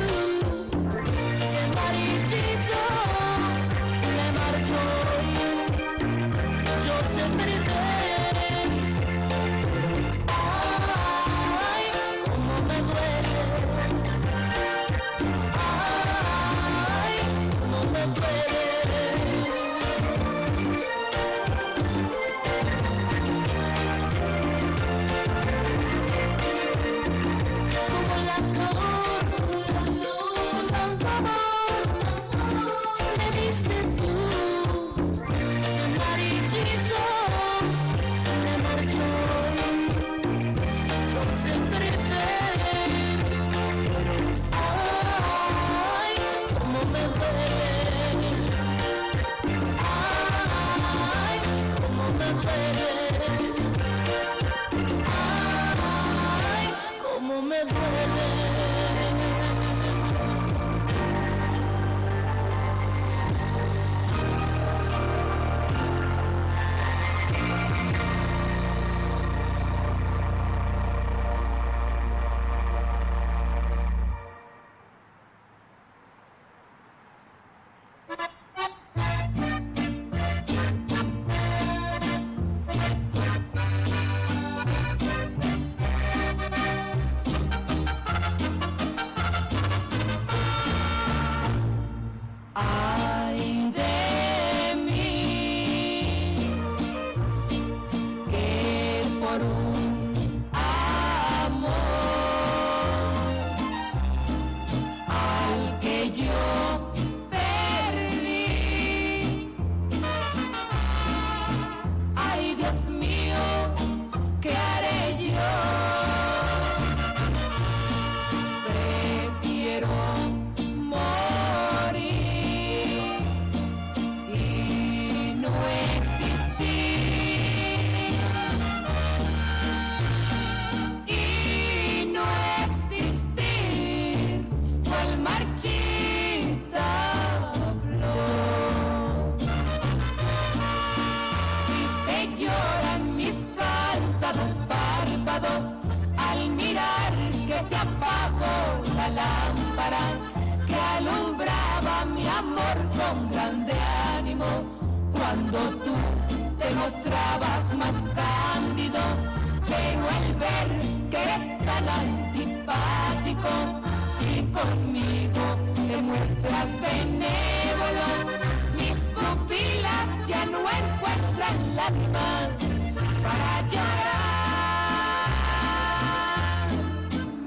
ese amarillito. Yo sé perder, ay, cómo me duele, ay, cómo me duele. Como la flor, con tanto amor, me diste tú. Me marchó, yo siempre ay, cómo me duele, ay, cómo me duele, ay, cómo me duele. amor con grande ánimo, cuando tú te mostrabas más cándido, pero al ver que eres tan antipático y conmigo te muestras benévolo, mis pupilas ya no encuentran lágrimas para llorar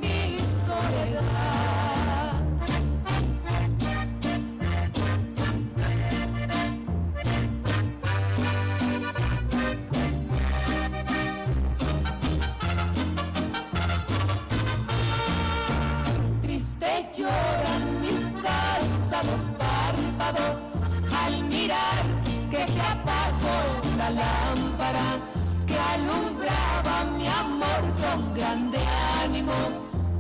mi soledad. Triste lloran mis cansados párpados al mirar que se apagó la lámpara que alumbraba mi amor con grande ánimo,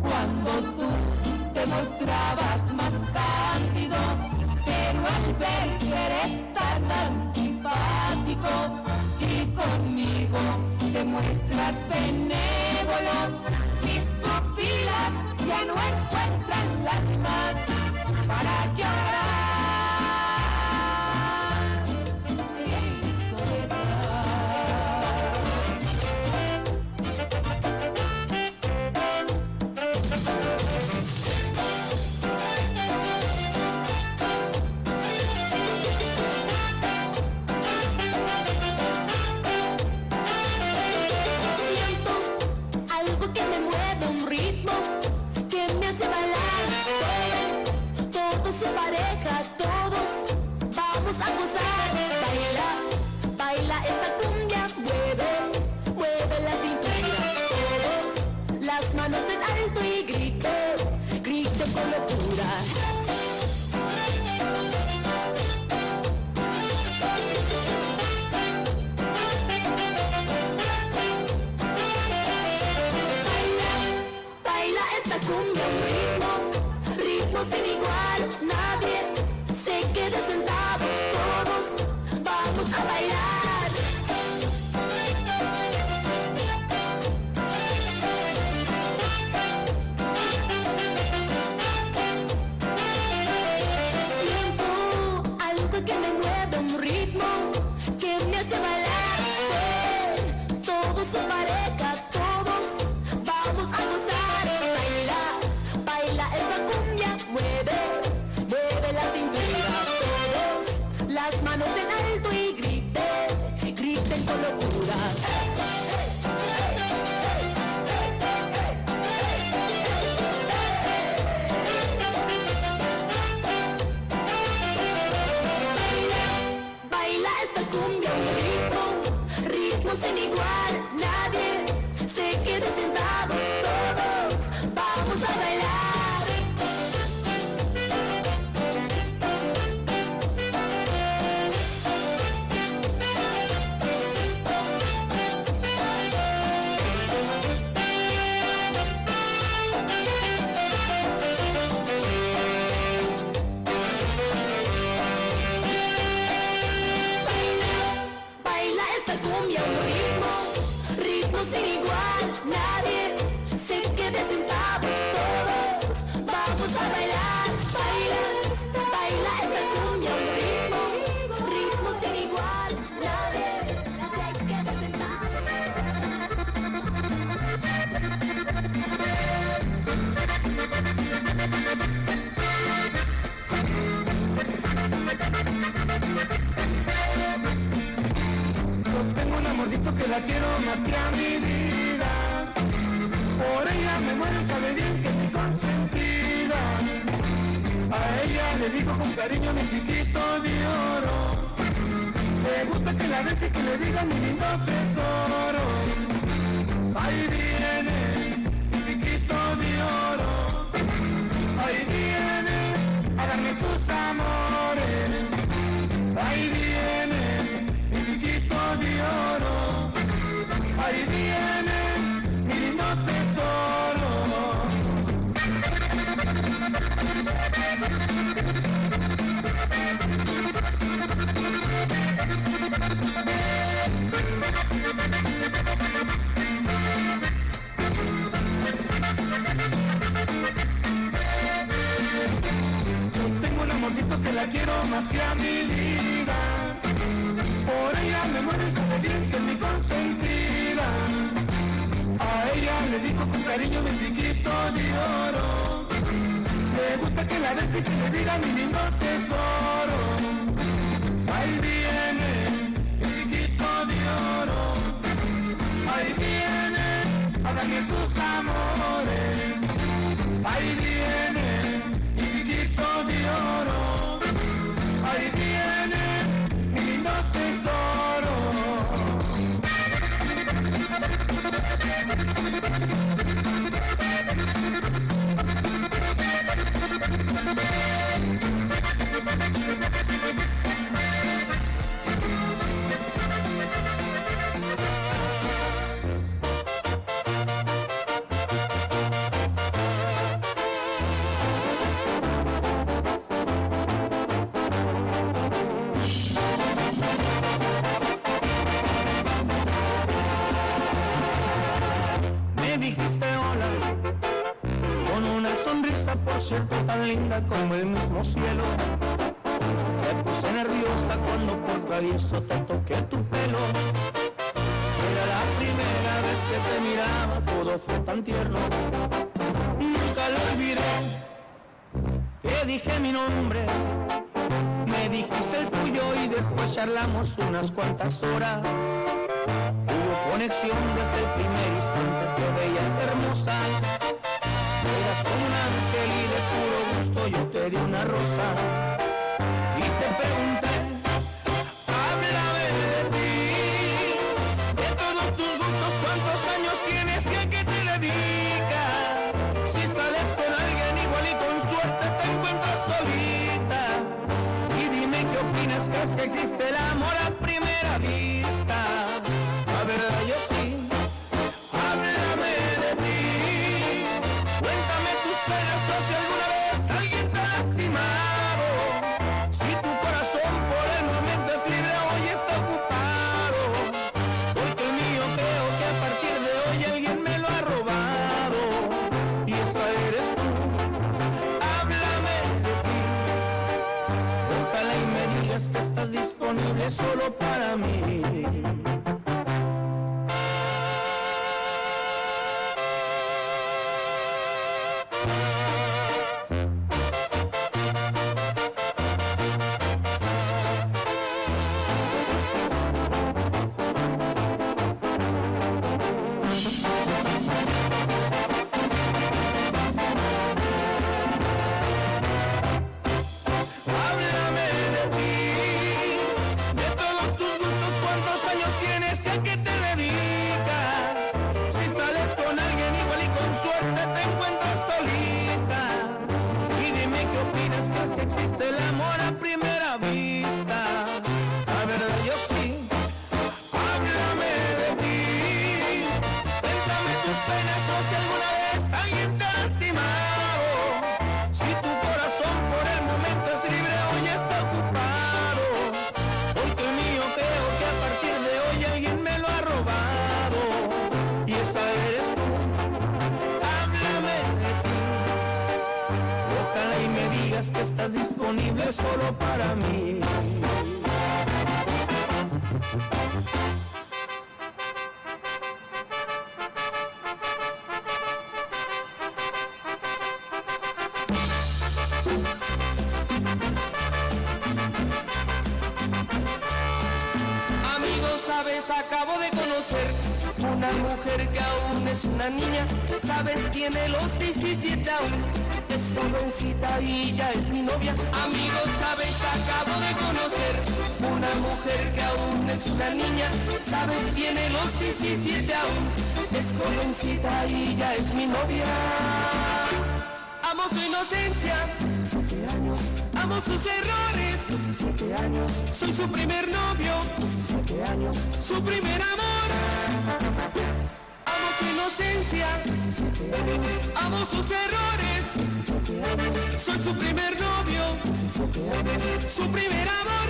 cuando tú te mostrabas más cándido, pero al ver que eres tan antipático y conmigo te muestras benévolo, mis pupilas ya no encuentran lágrimas para llorar. Que la quiero más que a mi vida, por ella me muero, sabe bien que es mi consentida. A ella le digo con cariño mi chiquito de oro, me gusta que la bese y que le diga mi lindo tesoro. Ahí viene mi chiquito de oro, ahí viene a darme sus amores. Ahí viene mi chiquito de oro, ahí viene mi lindo tesoro. Yo tengo un amor amorcito que la quiero más que a mi vida. Por ella me muero y sabe bien que es mi consentida. A ella le digo con cariño mi chiquito de oro. Me gusta que la bese y que le diga mi lindo tesoro. Ahí viene mi chiquito de oro. Ahí viene a darme sus amores. Ahí viene mi chiquito de oro. Ahí viene mi lindo tesoro. Me dijiste hola con una sonrisa, por cierto, tan linda como el mismo cielo. Me puse nerviosa cuando por travieso te toqué tu pelo. Era la primera vez que te miraba, todo fue tan tierno. Nunca lo olvidé. Te dije mi nombre, me dijiste el tuyo y después charlamos unas cuantas horas. Hubo conexión desde el primer instante, te veías hermosa. Eras como un ángel y de puro gusto yo te di una rosa. Y te pregunté, háblame de ti, de todos tus gustos, cuántos años tienes y a qué te dedicas. Si sales con alguien igual y con suerte te encuentras solita. Y dime qué opinas, ¿crees que existe el amor a primera vista? La verdad yo sí, háblame de ti. Cuéntame tus penas o si alguna vez alguien te ha lastimado. Si tu corazón por el momento es libre, hoy está ocupado. Porque el mío creo que a partir de hoy alguien me lo ha robado. Y esa eres tú, háblame de ti. Ojalá y me digas que estás disponible solo para mí. Háblame de ti, de todos tus gustos, cuántos años tienes y a qué te dedicas. Si sales con alguien igual y con suerte te encuentras solita. Y dime qué opinas, ¿crees que existe el amor a primera vista? La verdad yo sí, háblame de ti. Cuéntame tus penas o si alguna vez alguien te ha lastimado. Si tu corazón por el momento es libre, hoy está ocupado. Porque el mío creo que a partir de hoy alguien me lo ha robado. Y esa eres tú, háblame de ti. Ojalá y me digas que estás disponible solo para mí. Amigos, sabes, acabo de conocer una mujer que aún es una niña. Sabes, tiene los 17 aún, es jovencita y ya es mi novia. Amigos, sabes, acabo de conocer una mujer que aún es una niña. Sabes, tiene los 17 aún, es jovencita y ya es mi novia. Amo su inocencia, 17 años. Amo sus errores, 17 años. Soy su primer novio, 17 años. Su primer amor. Amo su inocencia, 17 años. Amo sus errores, 17 años. Soy su primer novio, 17 años. Su primer amor.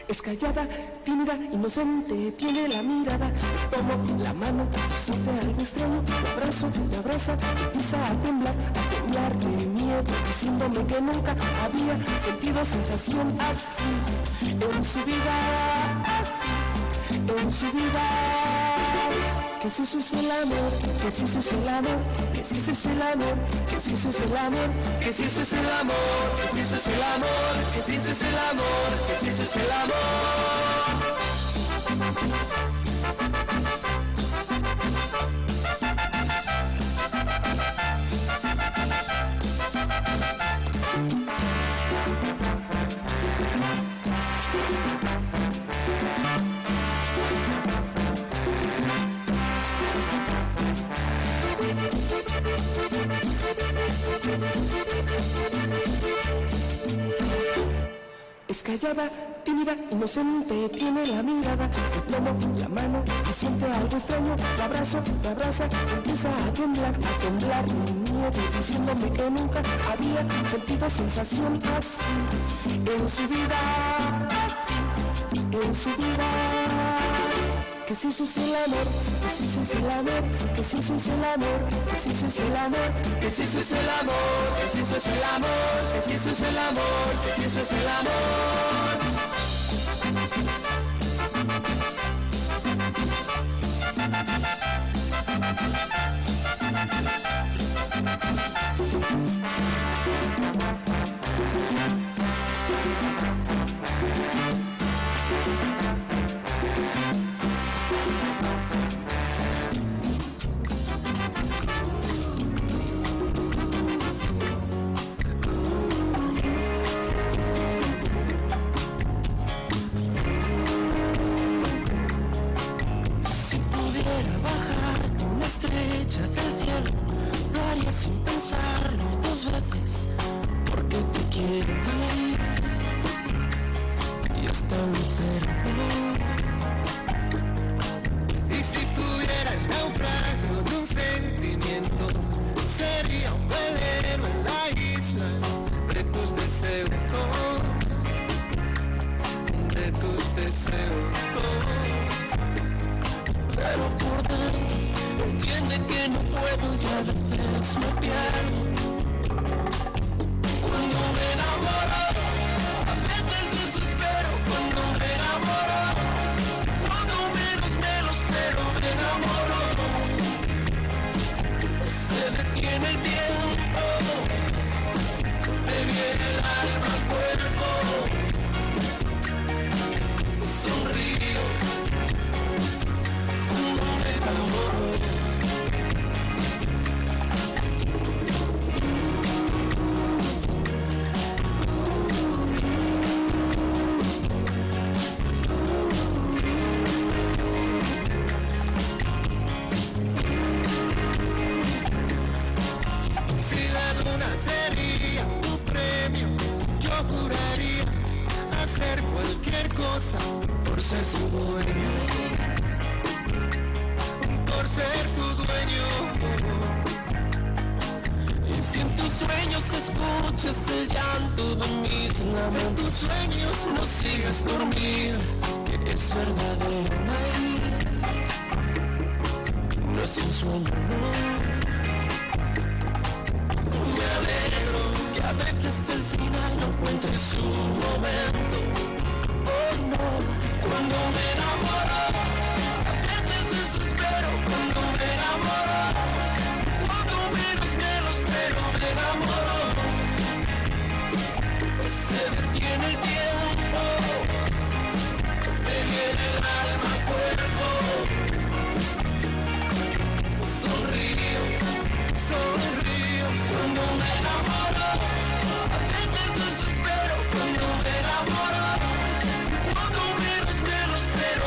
Es callada, tímida, inocente, tiene la mirada. Le tomo la mano, siente algo extraño. Me abrazo, me abraza, empieza a temblar de miedo, diciéndome que nunca había sentido sensación así en su vida, así en su vida. Que si eso es el amor, que si eso es el amor, que si eso es el amor, que si eso es el amor, que si eso es el amor, que si eso es el amor, que si eso es el amor, que si eso es el amor. Es callada, tímida, inocente, tiene la mirada. Le tomo la mano y siente algo extraño. La abrazo, me abraza, empieza a temblar de miedo, diciéndome que nunca había sentido sensación así en su vida, así en su vida. Que si eso es el amor, que si eso es el amor, que si eso es el amor, que si eso es el amor, que si eso es el amor, que si eso es el amor, que si eso es el amor, que si eso es el amor. Estrella del cielo, lo haría sin pensarlo dos veces, porque te quiero y hasta lo espero. Y si tuviera el naufragio de un sentimiento, sería un velero en la isla de tus deseos, de tus deseos. Pero por dentro entiende que no puedo y a veces me pierdo. Cuando me enamoro, a veces desespero. Cuando me enamoro, cuando menos me lo espero, me enamoro. Se detiene el tiempo, me viene el alma al cuerpo. Sonrío cuando me enamoro. Sería tu premio, yo juraría hacer cualquier cosa por ser su dueño, por ser tu dueño. Y si en tus sueños escuchas el llanto de mis lamentaciones, en tus sueños no sigas dormida, que es verdadero, no es un sueño, no. Me alegro que a veces el final no encuentre su momento. Oh no, cuando me enamoro, a veces desespero. Cuando me enamoro, cuando menos me lo espero, me enamoro. Se detiene el tiempo, me viene el alma al cuerpo. Sonrío, sonrío. Cuando me enamoro, a veces desespero. Cuando me enamoro, cuando menos me lo espero,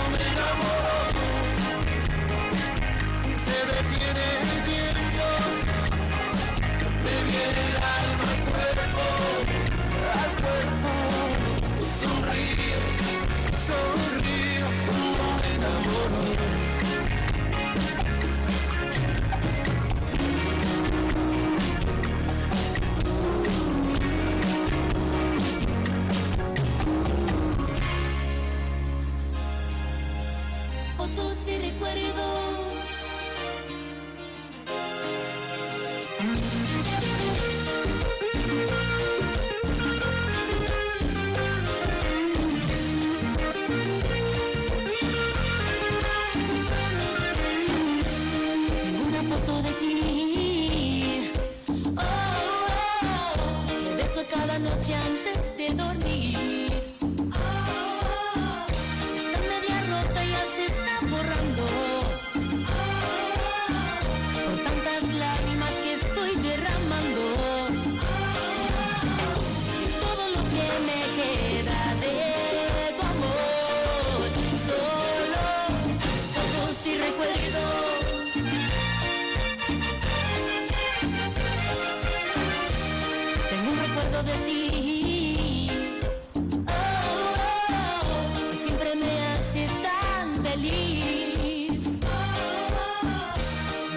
foto de ti. Oh, oh, que siempre me hace tan feliz.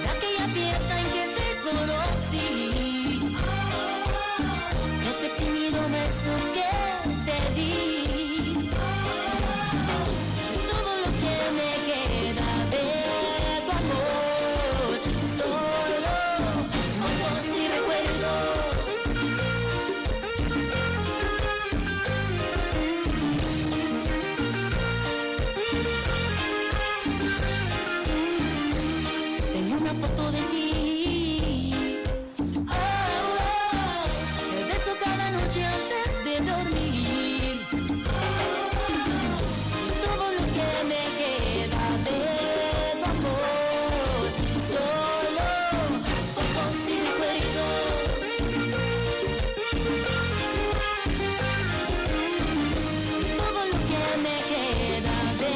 De aquella fiesta en que te conocí, ese tímido beso que te di. Todo lo que me queda de tu amor, solo fotos y recuerdos. Tengo una foto de ti. Oh, oh, te beso cada noche antes de dormir. Todo lo que me queda de tu amor, solo fotos y recuerdos. Todo lo que me queda de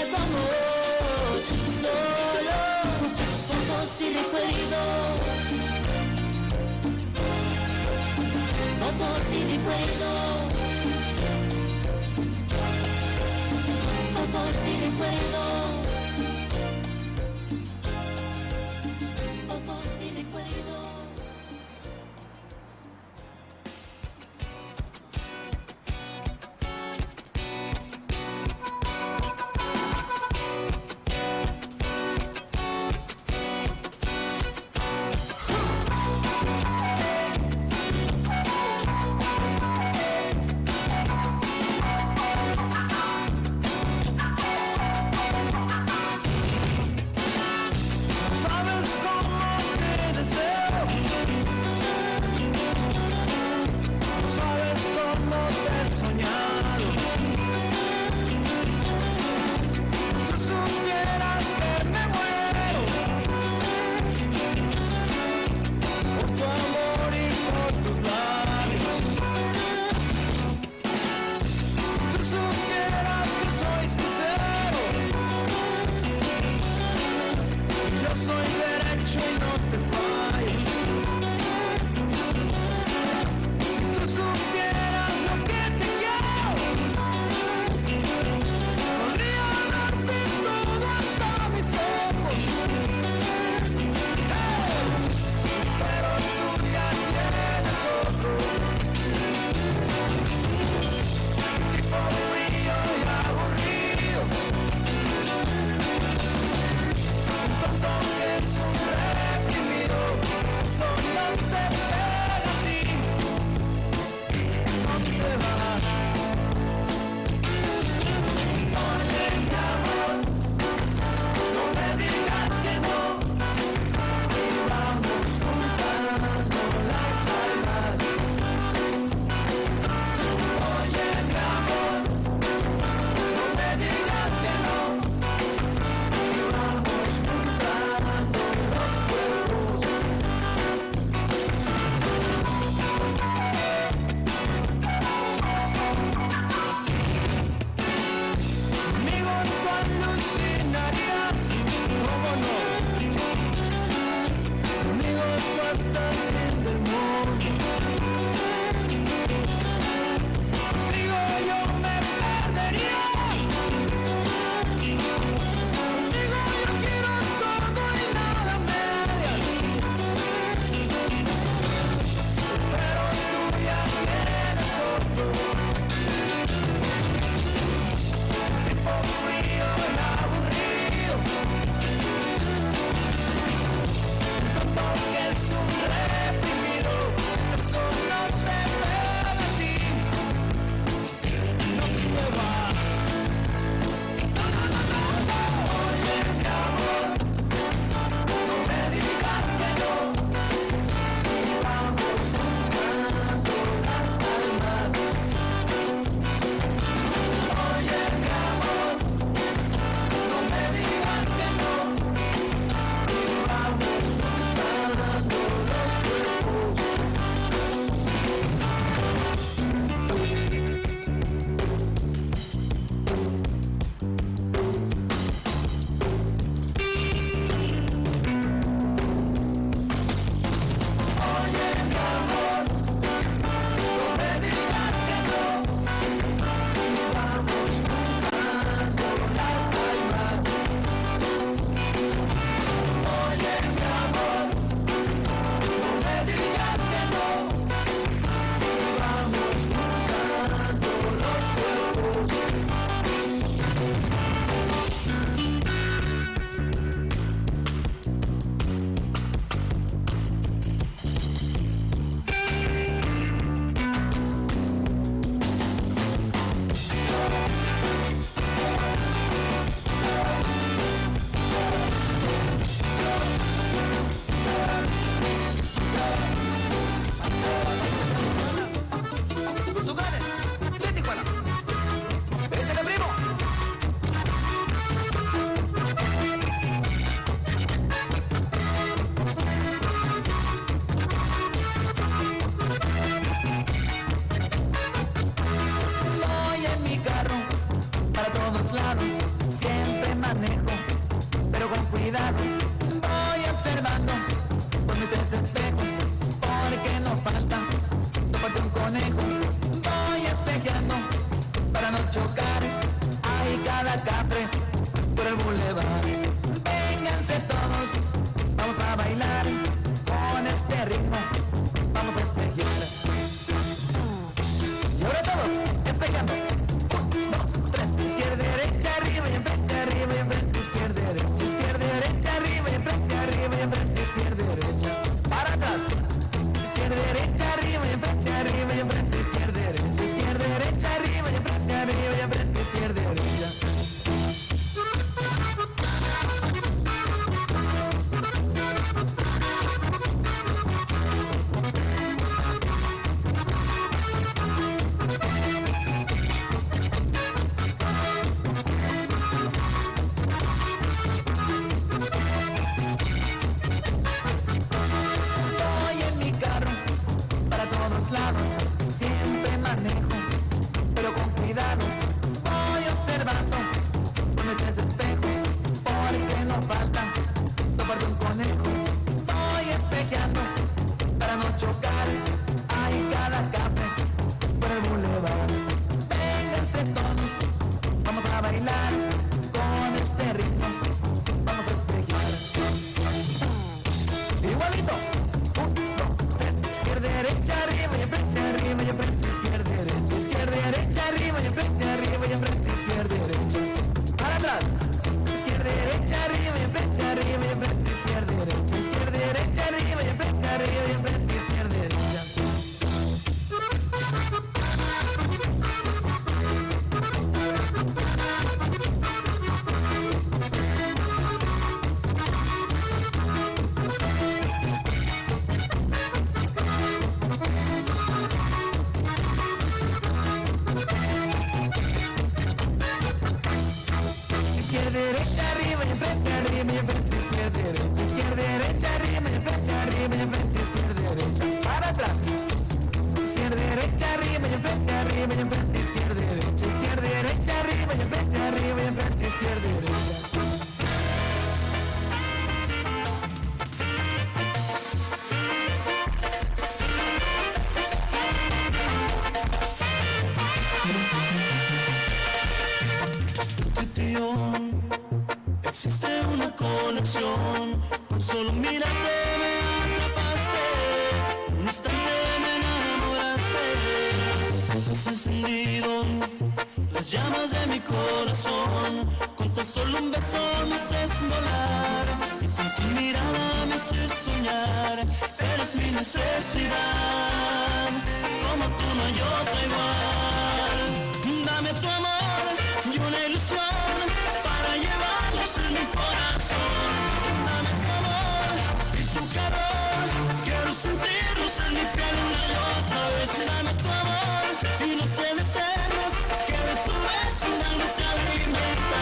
tu amor, solo fotos y recuerdos. Fotos y recuerdos. Fotos y recuerdos. Fotos y recuerdos. conejo. Voy espejeando para no chocar. Hay cada cafre por el bulevar. Vénganse todos, vamos a bailar con este ritmo. Vamos a espejear. Y ahora todos, espejeando. 1, 2, 3, izquierda, derecha, arriba y enfrente, izquierda, derecha, arriba y enfrente, izquierda, derecha. Para atrás, izquierda, derecha, arriba y enfrente, izquierda, derecha, arriba y enfrente, izquierda, derecha. Voy en mi carro para todos lados, siempre manejo, pero con cuidado. Voy observando con mis 3 espejos, porque no falta topar de un conejo. Voy espejeando para no chocar. Hay cada café por el bulevar. Vénganse todos, vamos a bailar con este ritmo. Vamos a espejear. Igualito. 1, 2, 3, izquierda, derecha, arriba y enfrente, izquierda, derecha, arriba y enfrente, izquierda, derecha. Para atrás. Izquierda, derecha, arriba y enfrente, izquierda, derecha, arriba y enfrente, izquierda, derecha. Izquierda, derecha, arriba y enfrente, izquierda, derecha, arriba y enfrente, izquierda, derecha. Para atrás. Izquierda, derecha, arriba y enfrente, izquierda, derecha, arriba y enfrente, izquierda, derecha. Existe una conexión, con solo mirarte me atrapaste, en un instante me enamoraste. Has encendido las llamas de mi corazón, con tan solo un beso me haces volar, y con tu mirada me haces soñar. Eres mi necesidad, como tú no hay otra igual. Dame tu amor y una ilusión para llevarlos en mi corazón. Dame tu amor y tu calor, quiero sentirlos en mi piel una y otra vez. Dame tu amor y no te detengas, que de tu beso un alma se alimenta.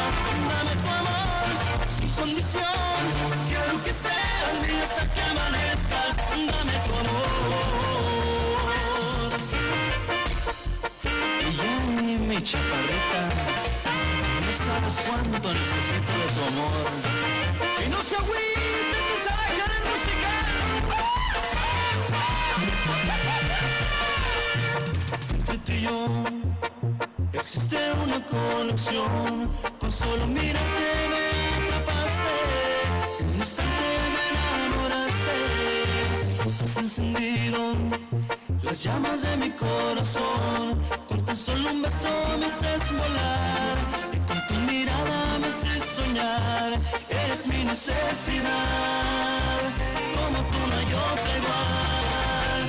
Dame tu amor sin condición, quiero que seas mío hasta que amanezcas. Dame tu amor. Y ya mi chaparrita, no sabes cuánto necesito de tu amor. Y no se agüite que se alejen el musical. Entre tú y yo existe una conexión, con solo mirarte me atrapaste, en un instante me enamoraste. Has encendido las llamas de mi corazón, con tan solo un beso me haces volar, y con tu mirada me haces soñar. Eres mi necesidad, como tú no hay otra igual.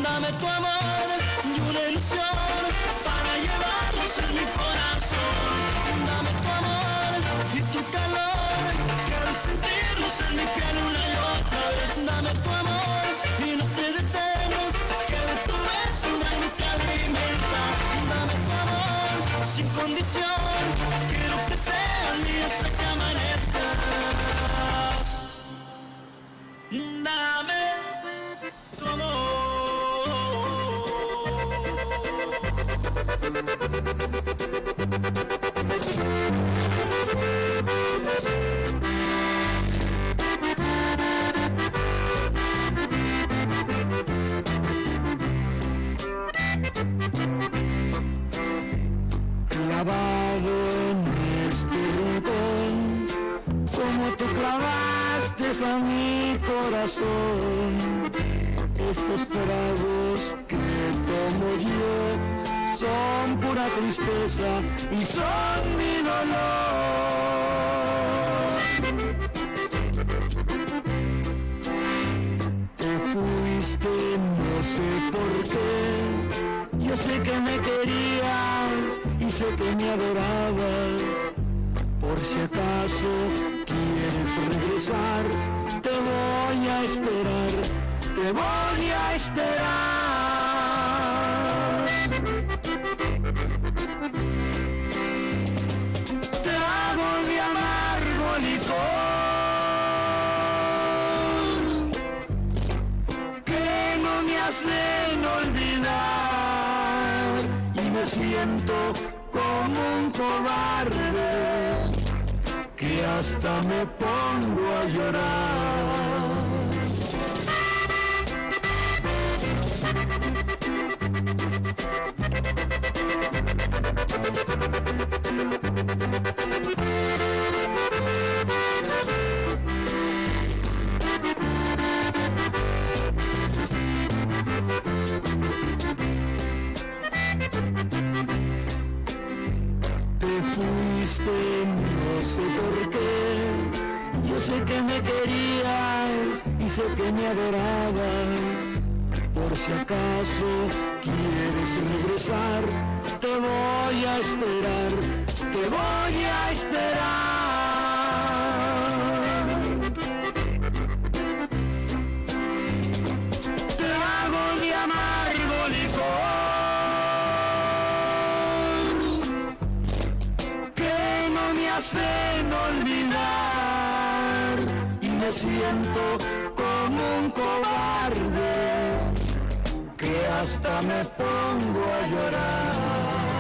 Dame tu amor y una ilusión para llevarlos en mi corazón. Dame tu amor y tu calor, quiero sentirlos en mi piel una y otra vez. Dame tu amor y no te detengas, que de tu beso un alma se alimenta. Dame tu amor sin condición, quiero que seas mío hasta que amanezcas. Dame tu amor. corazón. Estos tragos que tomo yo son pura tristeza y son mi dolor. Te fuiste, no sé por qué. Yo sé que me querías y sé que me adorabas. Por si acaso quieres regresar, te voy a esperar, te voy a esperar. Tragos de amargo licor que no me hacen olvidar y me siento como un cobarde que hasta me pongo a llorar. Te fuiste, no sé por qué. Yo sé que me querías y sé que me adorabas. Por si acaso quieres regresar, te voy a esperar, te voy a esperar. Trago de amargo licor que no me hacen olvidar y me siento como un cobarde que hasta me pongo a llorar.